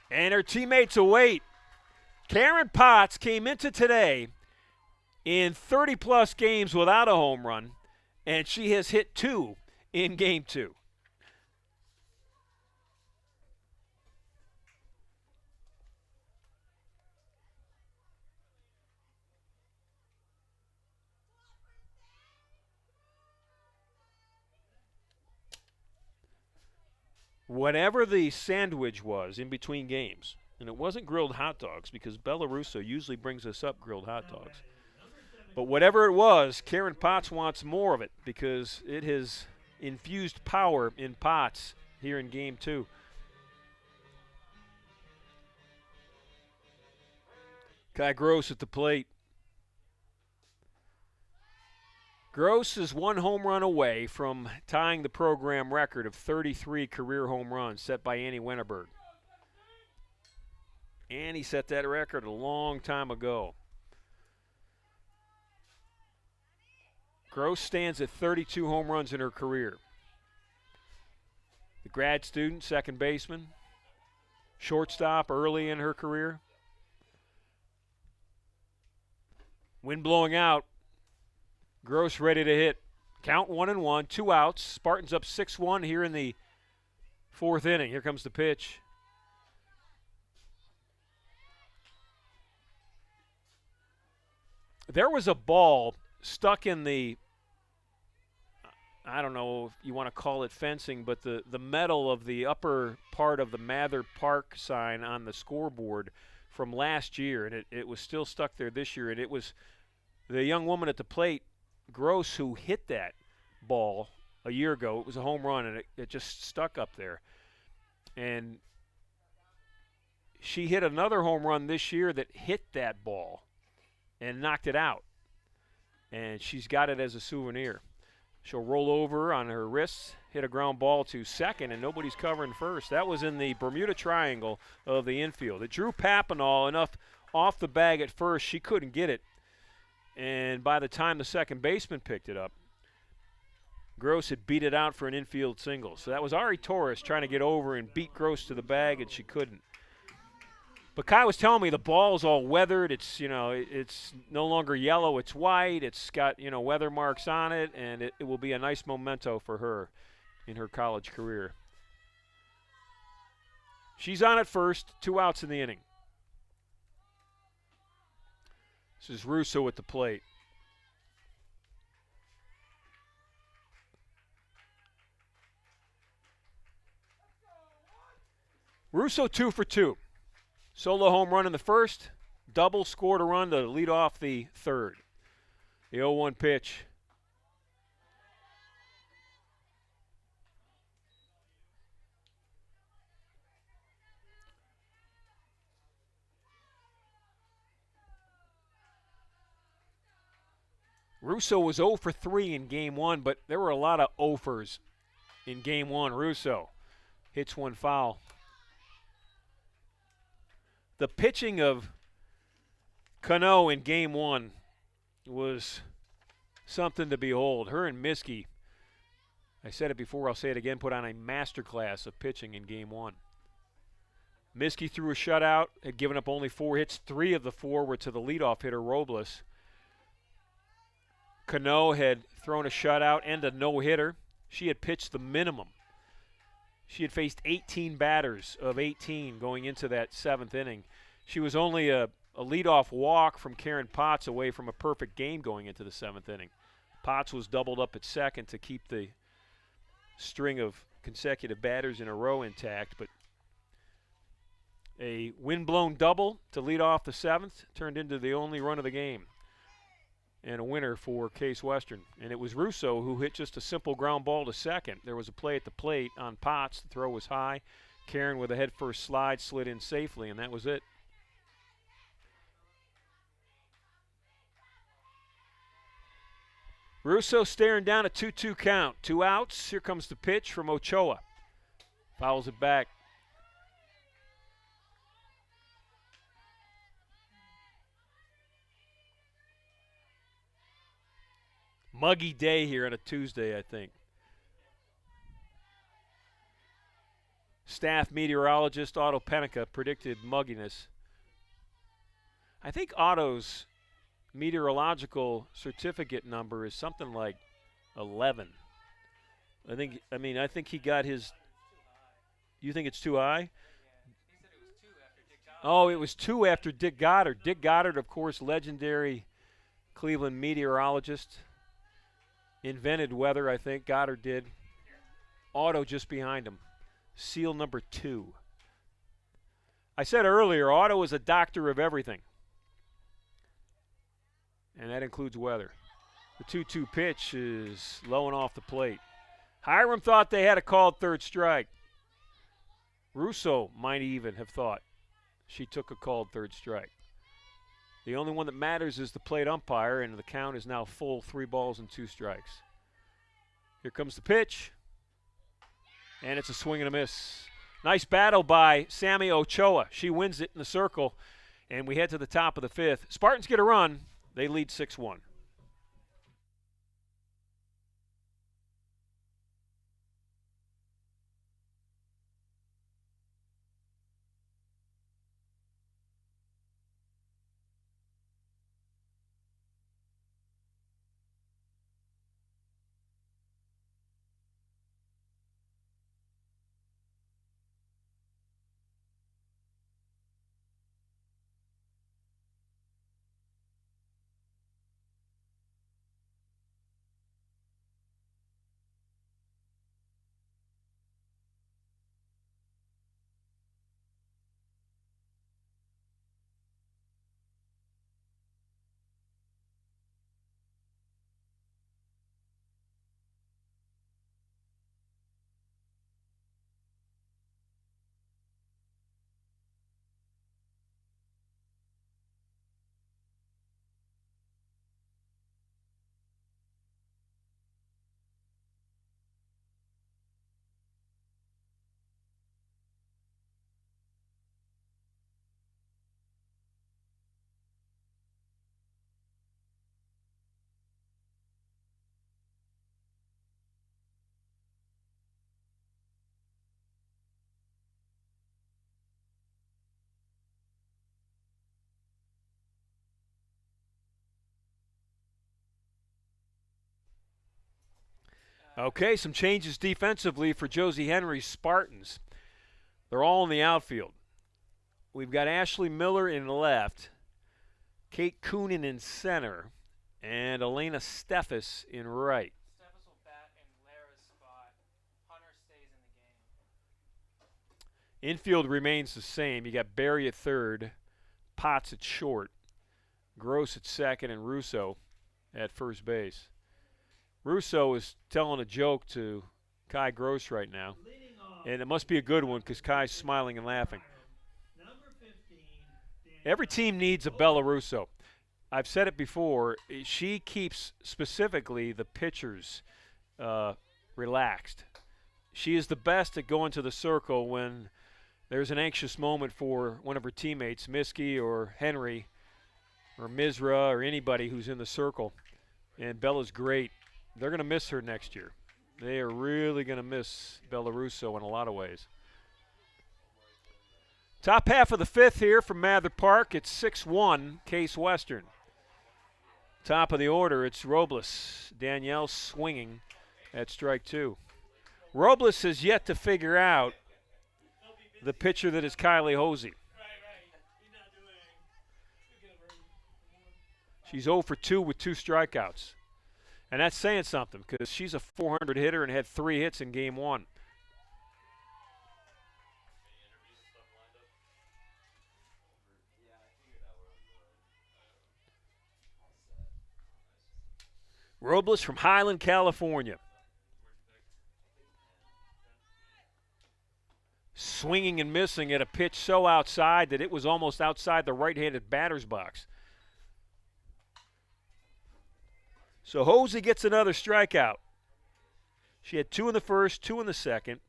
And her teammates await. Karen Potts came into today in 30-plus games without a home run, and she has hit 2 in game 2. Whatever the sandwich was in between games, and it wasn't grilled hot dogs because Bellarusso usually brings us up grilled hot dogs, but whatever it was, Karen Potts wants more of it because it has infused power in Potts here in game 2. Kai Gross at the plate. Gross is 1 home run away from tying the program record of 33 career home runs set by Annie Wennerberg. Annie set that record a long time ago. Gross stands at 32 home runs in her career. The grad student, second baseman, shortstop early in her career. Wind blowing out. Gross ready to hit. Count 1-1, 2 outs. Spartans up 6-1 here in the 4th inning. Here comes the pitch. there was a ball stuck in the, I don't know if you want to call it fencing, but the metal of the upper part of the Mather Park sign on the scoreboard from last year, and it was still stuck there this year. And it was the young woman at the plate, Gross, who hit that ball a year ago. It was a home run, and it just stuck up there. And she hit another home run this year that hit that ball and knocked it out. And she's got it as a souvenir. She'll roll over on her wrists, hit a ground ball to second, and nobody's covering first. That was in the Bermuda Triangle of the infield. It drew Papinal enough off the bag at first, she couldn't get it. And by the time the second baseman picked it up, Gross had beat it out for an infield single. So that was Ari Torres trying to get over and beat Gross to the bag, and she couldn't. But Kai was telling me the ball's all weathered. It's, it's no longer yellow. It's white. It's got, weather marks on it, and it will be a nice memento for her in her college career. She's on at first, 2 outs in the inning. This is Russo at the plate. Russo 2 for 2. Solo home run in the first, double scored a run to lead off the third. The 0-1 pitch. Russo was 0 for 3 in game one, but there were a lot of 0-fers in game one. Russo hits one foul. The pitching of Cano in game one was something to behold. Her and Miskey, I said it before, I'll say it again, put on a masterclass of pitching in game one. Miskey threw a shutout, had given up only 4 hits. 3 of the 4 were to the leadoff hitter, Robles. Cano had thrown a shutout and a no-hitter. She had pitched the minimum. She had faced 18 batters of 18 going into that 7th inning. She was only a leadoff walk from Karen Potts away from a perfect game going into the 7th inning. Potts was doubled up at second to keep the string of consecutive batters in a row intact, but a wind-blown double to lead off the 7th turned into the only run of the game and a winner for Case Western. And it was Russo who hit just a simple ground ball to second. There was a play at the plate on Potts. The throw was high. Karen with a head-first slide slid in safely, and that was it. Russo staring down a 2-2 count. 2 outs. Here comes the pitch from Ochoa. Fouls it back. Muggy day here on a Tuesday, I think. Staff meteorologist Otto Penica predicted mugginess. I think Otto's meteorological certificate number is something like 11. I think he got his. You think it's too high? He said it was 2 after Dick Goddard. Oh, it was 2 after Dick Goddard. Dick Goddard, of course, legendary Cleveland meteorologist. Invented weather, I think. Goddard did. Otto just behind him. Seal number 2. I said earlier, Otto is a doctor of everything. And that includes weather. The 2-2 pitch is low and off the plate. Hiram thought they had a called third strike. Russo might even have thought she took a called third strike. The only one that matters is the plate umpire, and the count is now full, 3 balls and 2 strikes. Here comes the pitch, and it's a swing and a miss. Nice battle by Sammy Ochoa. She wins it in the circle, and we head to the top of the 5th. Spartans get a run. They lead 6-1. Okay, some changes defensively for Josie Henry's Spartans. They're all in the outfield. We've got Ashley Miller in left, Kate Coonan in center, and Elena Steffes in right. Steffes will bat in Lara's spot. Hunter stays in the game. Infield remains the same. You got Barry at third, Potts at short, Gross at second, and Russo at first base. Russo is telling a joke to Kai Gross right now, and it must be a good one because Kai's smiling and laughing. Every team needs a Bella Russo. I've said it before. She keeps specifically the pitchers relaxed. She is the best at going to the circle when there's an anxious moment for one of her teammates, Miskey or Henry or Mizra or anybody who's in the circle. And Bella's great. They're going to miss her next year. They are really going to miss Bella Russo in a lot of ways. Top half of the fifth here from Mather Park. It's 6-1 Case Western. Top of the order, it's Robles. Danielle swinging at strike two. Robles has yet to figure out the pitcher that is Kylie Hosey. She's 0 for 2 with 2 strikeouts. And that's saying something because she's a 400 hitter and had 3 hits in game 1. Robles from Highland, California. Swinging and missing at a pitch so outside that it was almost outside the right-handed batter's box. So Hosey gets another strikeout. She had 2 in the first, 2 in the second,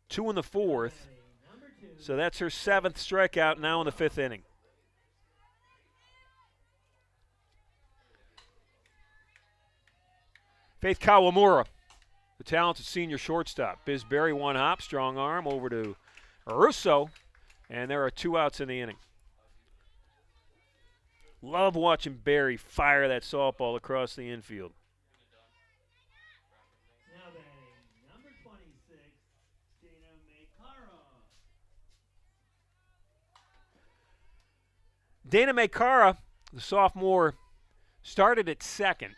2 in the fourth. So that's her 7th strikeout now in the 5th inning. Faith Kawamura, the talented senior shortstop. Biz Berry, 1 hop, strong arm over to Russo, and there are 2 outs in the inning. Love watching Barry fire that softball across the infield. Now batting, number 26, Dana Maycara. Dana Maycara, the sophomore, started at second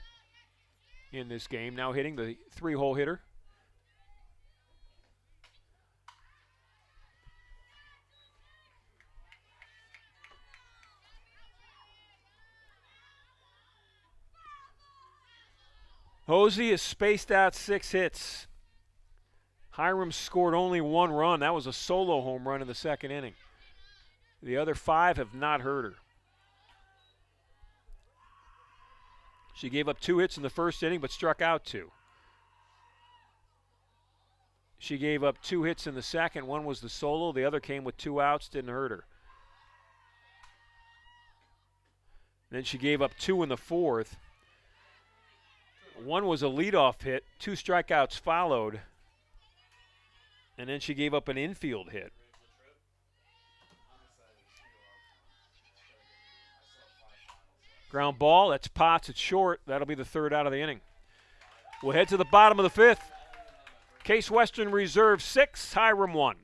in this game, now hitting the 3-hole hitter. Hosey has spaced out 6 hits. Hiram scored only 1 run. That was a solo home run in the 2nd inning. The other 5 have not hurt her. She gave up 2 hits in the 1st inning but struck out 2. She gave up 2 hits in the 2nd. One was the solo. The other came with 2 outs, didn't hurt her. Then she gave up 2 in the 4th. One was a leadoff hit. 2 strikeouts followed. And then she gave up an infield hit. Ground ball, that's Potts at short. That'll be the 3rd out of the inning. We'll head to the bottom of the 5th. Case Western Reserve 6, Hiram 1.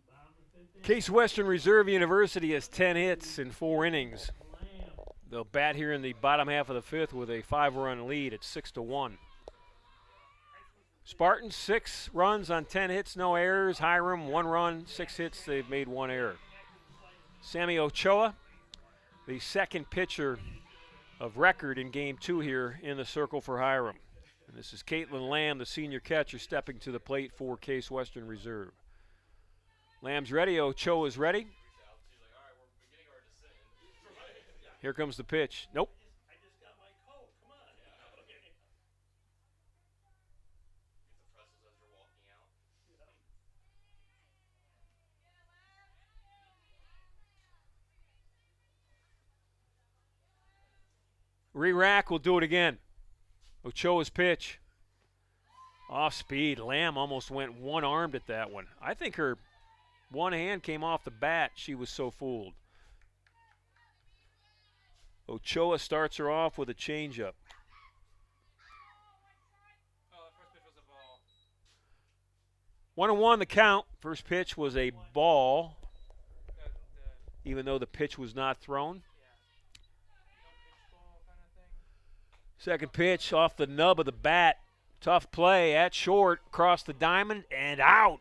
bottom of the fifth inning. Case Western Reserve University has 10 hits in 4 innings. Lamb. They'll bat here in the bottom half of the 5th with a 5-run lead at 6-1. Spartans 6 runs on 10 hits, no errors. Hiram 1 run, 6 hits, they've made 1 error. Sammy Ochoa, the second pitcher of record in Game 2 here in the circle for Hiram. And this is Caitlin Lamb, the senior catcher, stepping to the plate for Case Western Reserve. Lamb's ready, Ochoa's ready. Here comes the pitch. Nope. I just got my coat. Come on. Okay. Re-rack will do it again. Ochoa's pitch. Off speed. Lamb almost went one-armed at that one. I think her one hand came off the bat. She was so fooled. Ochoa starts her off with a changeup. Oh, the first pitch was a ball. 1-1 the count. First pitch was a ball, The even though the pitch was not thrown. no pitch ball kind of thing. Second pitch off the nub of the bat. Tough play at short, across the diamond, and out.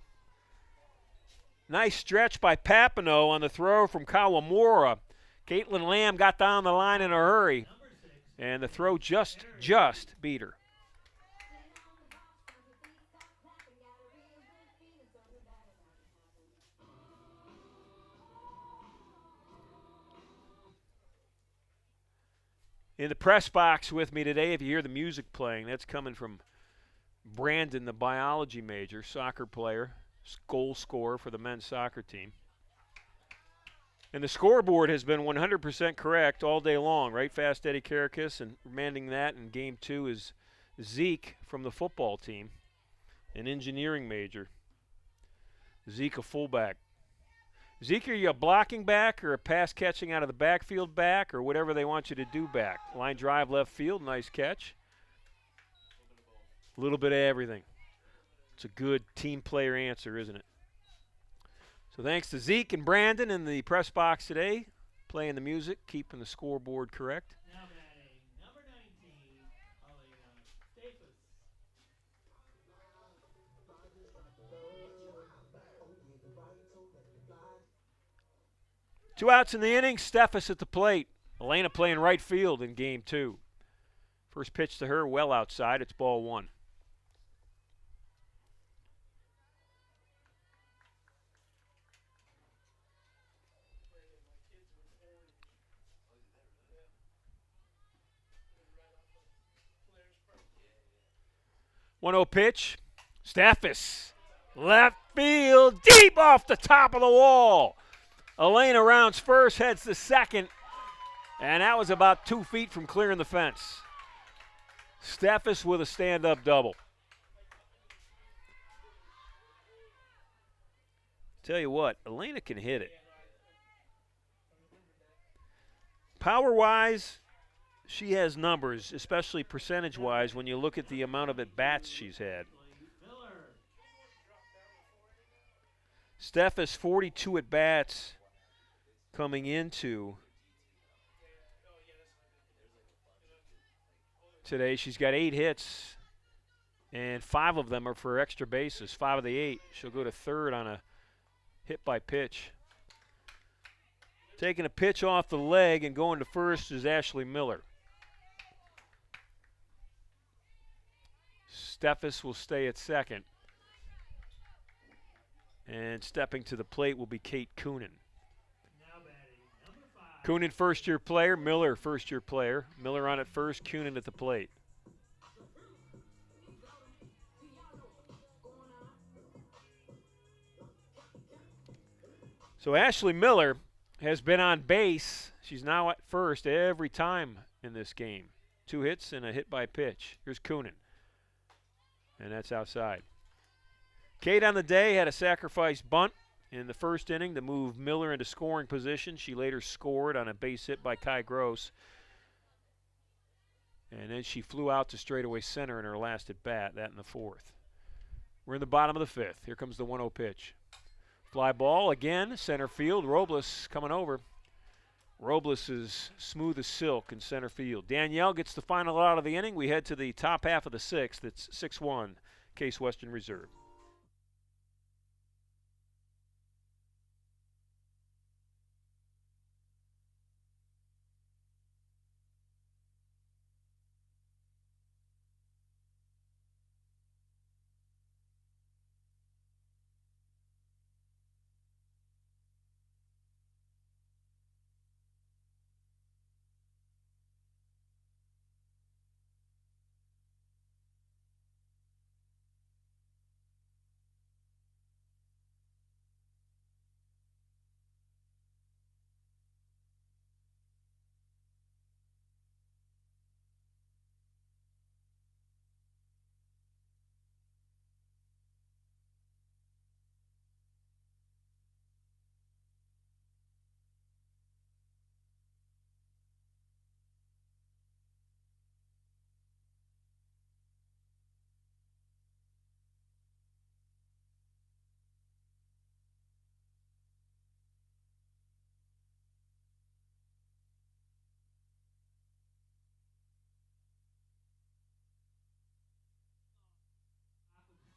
Nice stretch by Papineau on the throw from Kawamura. Caitlin Lamb got down the line in a hurry, and the throw just beat her. In the press box with me today, if you hear the music playing, that's coming from Brandon, the biology major, soccer player, goal scorer for the men's soccer team. And the scoreboard has been 100% correct all day long, right? Fast Eddie Karakis, and remanding that in Game 2 is Zeke from the football team, an engineering major. Zeke, a fullback. Zeke, are you a blocking back or a pass catching out of the backfield back or whatever they want you to do back? Line drive left field, nice catch. A little bit of everything. It's a good team player answer, isn't it? So thanks to Zeke and Brandon in the press box today, playing the music, keeping the scoreboard correct. Now batting, number 19, Alena Staples. 2 outs in the inning, Steffes at the plate. Elena playing right field in Game 2. First pitch to her, well outside. It's ball 1. One 0 pitch. Steffes. Left field. Deep off the top of the wall. Elena rounds first, heads to second. And that was about 2 feet from clearing the fence. Steffes with a stand-up double. Tell you what, Elena can hit it. Power-wise, she has numbers, especially percentage-wise, when you look at the amount of at-bats she's had. Steffes, 42 at-bats coming into today. She's got 8 hits, and 5 of them are for extra bases. 5 of the 8. She'll go to third on a hit by pitch. Taking a pitch off the leg and going to first is Ashley Miller. Steffes will stay at second. And stepping to the plate will be Kate Coonan. Coonan, first-year player. Miller, first-year player. Miller on at first, Coonan at the plate. So Ashley Miller has been on base. She's now at first every time in this game. 2 hits and a hit by pitch. Here's Coonan. And that's outside. Kate on the day had a sacrifice bunt in the first inning to move Miller into scoring position. She later scored on a base hit by Kai Gross. And then she flew out to straightaway center in her last at bat, that in the 4th. We're in the bottom of the 5th. Here comes the 1-0 pitch. Fly ball again, center field. Robles coming over. Robles is smooth as silk in center field. Danielle gets the final out of the inning. We head to the top half of the sixth. It's 6-1, Case Western Reserve.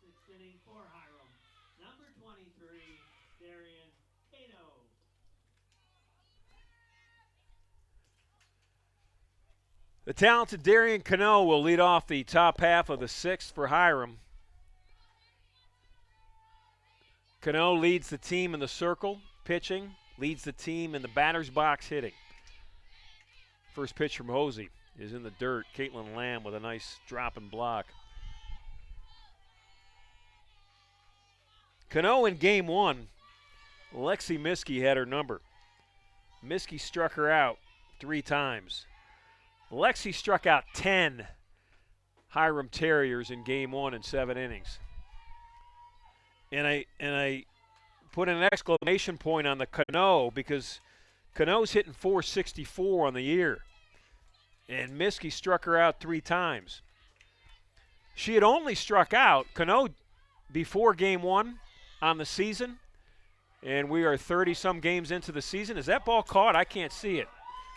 Sixth inning for Hiram. Number 23, Darian Kano. The talented Darian Cano will lead off the top half of the sixth for Hiram. Cano leads the team in the circle, pitching, leads the team in the batter's box, hitting. First pitch from Hosey is in the dirt. Caitlin Lamb with a nice drop and block. Cano in game one, Lexi Miskey had her number. Miskey struck her out 3 times. Lexi struck out 10 Hiram Terriers in game one in 7 innings. And I put an exclamation point on the Cano because Cano's hitting .464 on the year. And Miskey struck her out 3 times. She had only struck out Cano before game one on the season. And we are 30-some games into the season. Is that ball caught? I can't see it.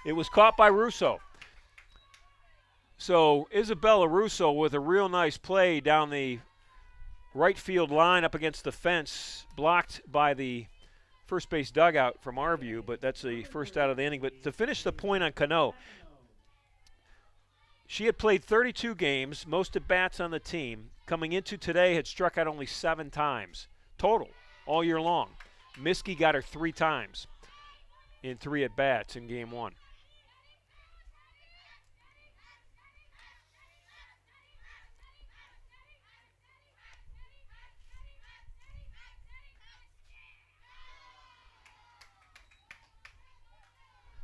It was caught by Russo. So Isabella Russo with a real nice play down the right field line up against the fence, blocked by the first base dugout from our view, but that's the first out of the inning. But to finish the point on Cano, she had played 32 games, most at bats on the team. Coming into today, had struck out only 7 times total all year long. Miskey got her 3 times in 3 at bats in game one.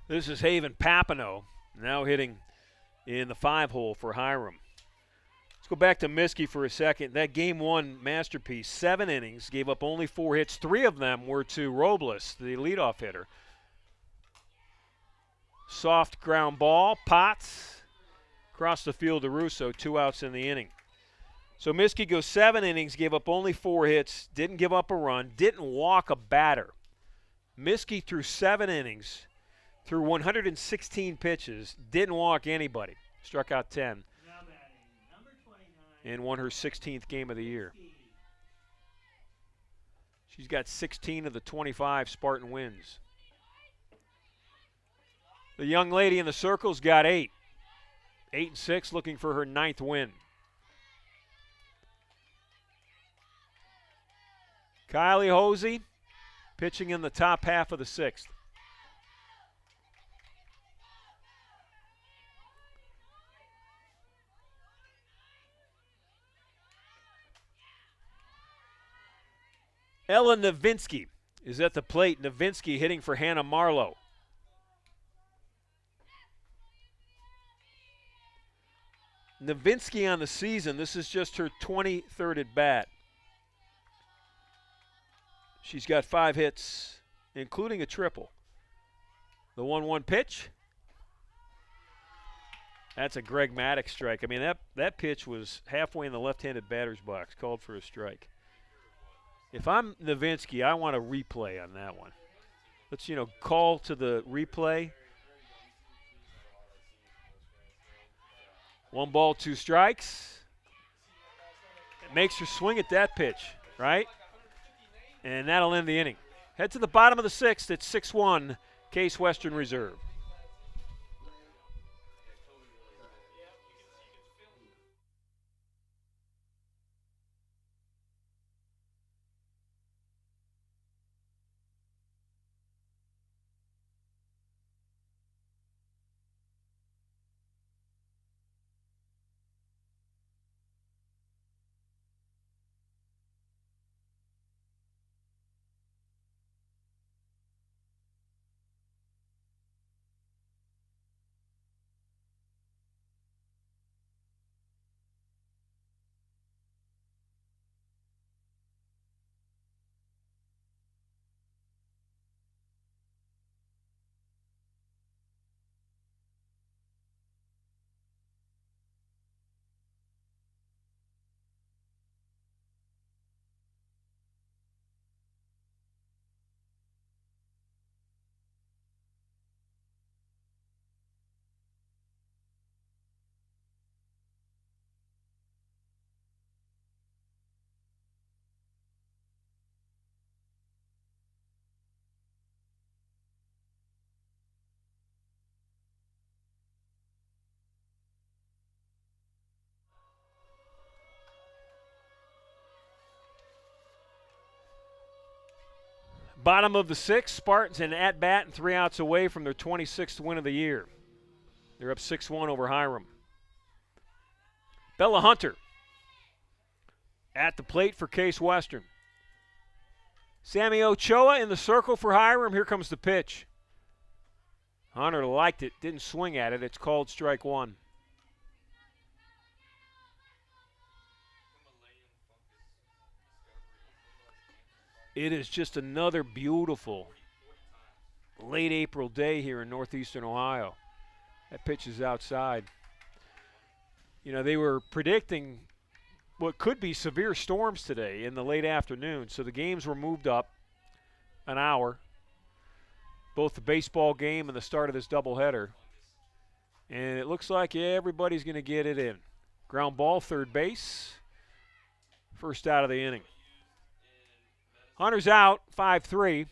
This is Haven Papineau, now hitting in the 5-hole for Hiram. Let's go back to Miskey for a second. That game one masterpiece, 7 innings, gave up only 4 hits. 3 of them were to Robles, the leadoff hitter. Soft ground ball, Potts, across the field to Russo, 2 outs in the inning. So Miskey goes 7 innings, gave up only 4 hits, didn't give up a run, didn't walk a batter. Miskey threw 7 innings, threw 116 pitches, didn't walk anybody, struck out 10, and won her 16th game of the year. She's got 16 of the 25 Spartan wins. The young lady in the circle's got 8. 8-6, looking for her 9th win. Kylie Hosey pitching in the top half of the 6th. Ella Novinsky is at the plate. Novinsky hitting for Hannah Marlowe. Novinsky on the season, this is just her 23rd at bat. She's got 5 hits, including a triple. The 1-1 pitch. That's a Greg Maddox strike. I mean, that pitch was halfway in the left-handed batter's box, called for a strike. If I'm Nowitzki, I want a replay on that one. Let's, call to the replay. 1 ball, 2 strikes. It makes her swing at that pitch, right? And that'll end the inning. Head to the bottom of the 6th. It's 6-1, Case Western Reserve. Bottom of the 6th, Spartans an at-bat and 3 outs away from their 26th win of the year. They're up 6-1 over Hiram. Bella Hunter at the plate for Case Western. Sammy Ochoa in the circle for Hiram. Here comes the pitch. Hunter liked it, didn't swing at it. It's called strike 1. It is just another beautiful late April day here in northeastern Ohio. That pitch is outside. They were predicting what could be severe storms today in the late afternoon, so the games were moved up an hour, both the baseball game and the start of this doubleheader. And it looks like everybody's going to get it in. Ground ball, third base, first out of the inning. Hunter's out, 5-3.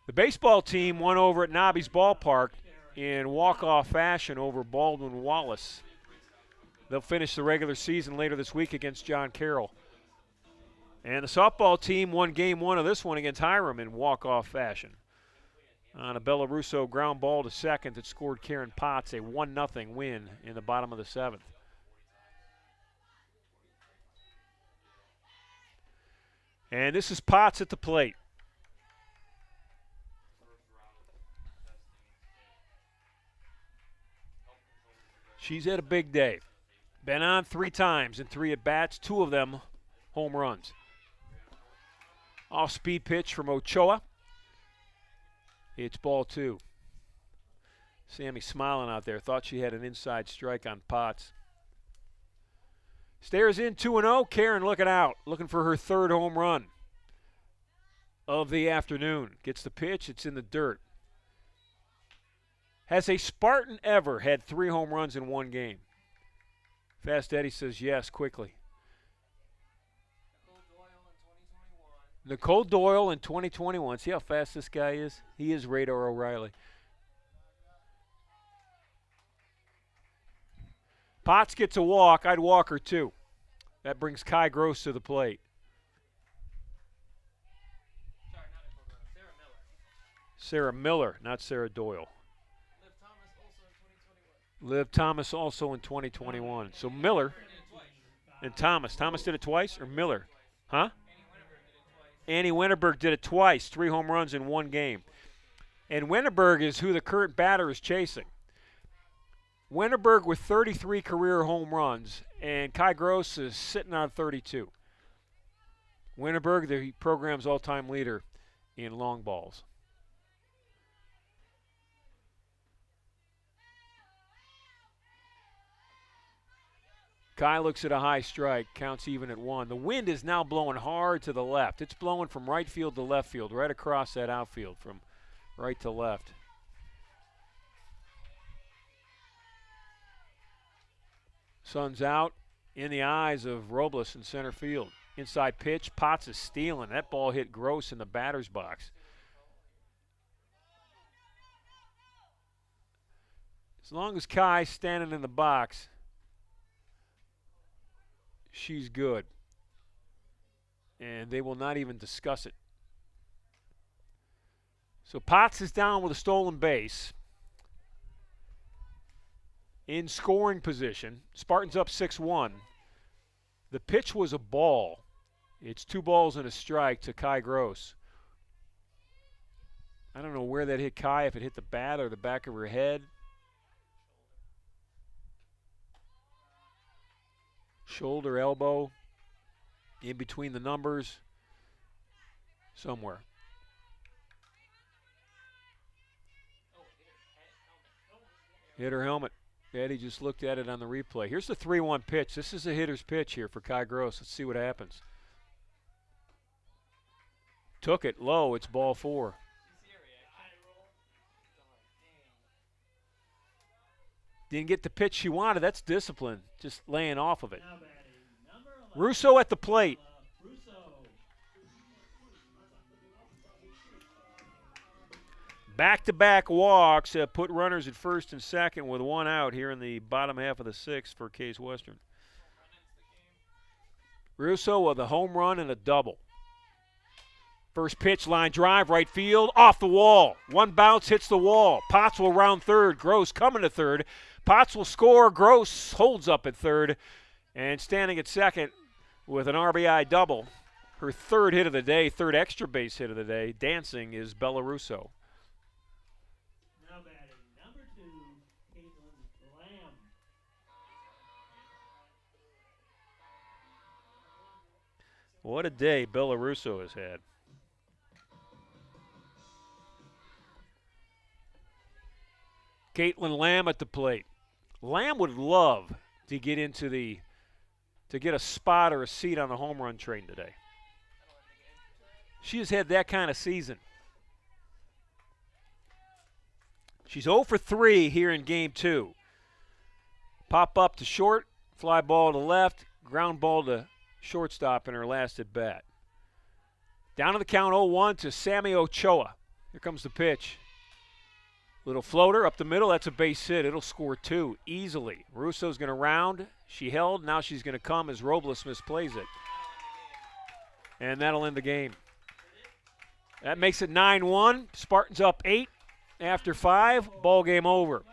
The baseball team won over at Nobby's Ballpark in walk-off fashion over Baldwin Wallace. They'll finish the regular season later this week against John Carroll. And the softball team won game 1 of this one against Hiram in walk-off fashion. On a Bella Russo ground ball to second that scored Karen Potts a 1-0 win in the bottom of the 7th. And this is Potts at the plate. She's had a big day. Been on 3 times in 3 at-bats, 2 of them home runs. Off-speed pitch from Ochoa. It's ball 2. Sammy smiling out there. Thought she had an inside strike on Potts. Stares in 2-0. Karen looking out. Looking for her 3rd home run of the afternoon. Gets the pitch. It's in the dirt. Has a Spartan ever had 3 home runs in 1 game? Fast Eddie says yes, quickly. Nicole Doyle in 2021. See how fast this guy is? He is Radar O'Reilly. Potts gets a walk. I'd walk her too. That brings Kai Gross to the plate. Sorry, not Nicole Doyle. Sarah Sarah Miller. Miller, not Sarah Doyle. Liv Thomas also in 2021. Liv Thomas also in 2021. So Miller and Thomas. Thomas did it twice, or Miller? Huh? Annie Winterberg did it twice. 3 home runs in 1 game. And Winterberg is who the current batter is chasing. Winterberg with 33 career home runs, and Kai Gross is sitting on 32. Winterberg, the program's all-time leader in long balls. Kai looks at a high strike, counts even at 1. The wind is now blowing hard to the left. It's blowing from right field to left field, right across that outfield from right to left. Sun's out in the eyes of Robles in center field. Inside pitch, Potts is stealing. That ball hit Gross in the batter's box. As long as Kai's standing in the box, she's good. And they will not even discuss it. So Potts is down with a stolen base. In scoring position. Spartans up 6-1. The pitch was a ball. It's 2 balls and a strike to Kai Gross. I don't know where that hit Kai, if it hit the bat or the back of her head. Shoulder, elbow, in between the numbers, somewhere. Hit her helmet. Eddie just looked at it on the replay. Here's the 3-1 pitch. This is a hitter's pitch here for Kai Gross. Let's see what happens. Took it low. It's ball 4. Didn't get the pitch she wanted. That's discipline. Just laying off of it. Russo at the plate. Back-to-back walks put runners at first and second with 1 out here in the bottom half of the 6th for Case Western. Russo with a home run and a double. First pitch, line drive, right field, off the wall. 1 bounce hits the wall. Potts will round third. Gross coming to third. Potts will score. Gross holds up at third. And standing at second with an RBI double, her 3rd hit of the day, 3rd extra base hit of the day, dancing, is Bella Russo. Now batting, number 2, Caitlin Lamb. What a day Bella Russo has had. Caitlin Lamb at the plate. Lamb would love to get get a spot or a seat on the home run train today. She has had that kind of season. She's 0 for 3 here in game 2. Pop up to short, fly ball to left, ground ball to shortstop in her last at bat. Down to the count 0-1 to Sammy Ochoa. Here comes the pitch. Little floater up the middle. That's a base hit. It'll score 2 easily. Russo's going to round. She held. Now she's going to come as Robles misplays it. And that'll end the game. That makes it 9-1. Spartans up 8 after 5. Ball game over.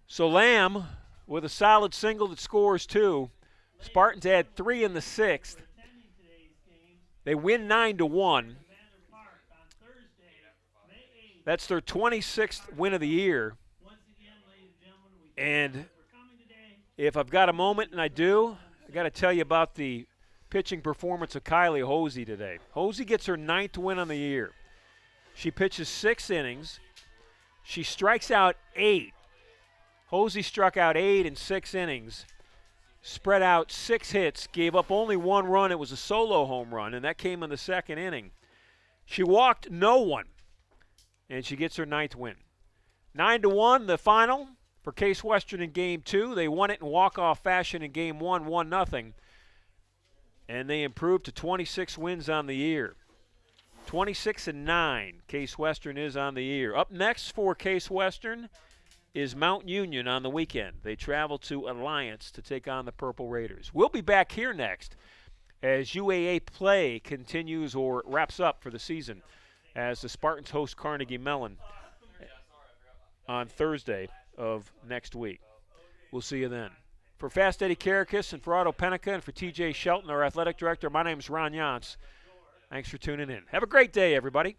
So Lamb with a solid single that scores 2. Spartans add 3 in the 6th. They win 9-1. That's their 26th win of the year. And if I've got a moment, and I do, I got to tell you about the pitching performance of Kylie Hosey today. Hosey gets her 9th win on the year. She pitches 6 innings. She strikes out 8. Hosey struck out 8 in 6 innings, spread out 6 hits, gave up only 1 run. It was a solo home run, and that came in the 2nd inning. She walked no one. And she gets her 9th win. 9-1, the final for Case Western in Game 2. They won it in walk-off fashion in Game 1, 1-0. And they improved to 26 wins on the year. 26-9, Case Western is on the year. Up next for Case Western is Mount Union on the weekend. They travel to Alliance to take on the Purple Raiders. We'll be back here next as UAA play continues or wraps up for the season, as the Spartans host Carnegie Mellon on Thursday of next week. We'll see you then. For Fast Eddie Karakis and for Otto Pennica and for TJ Shelton, our athletic director, my name is Ron Yance. Thanks for tuning in. Have a great day, everybody.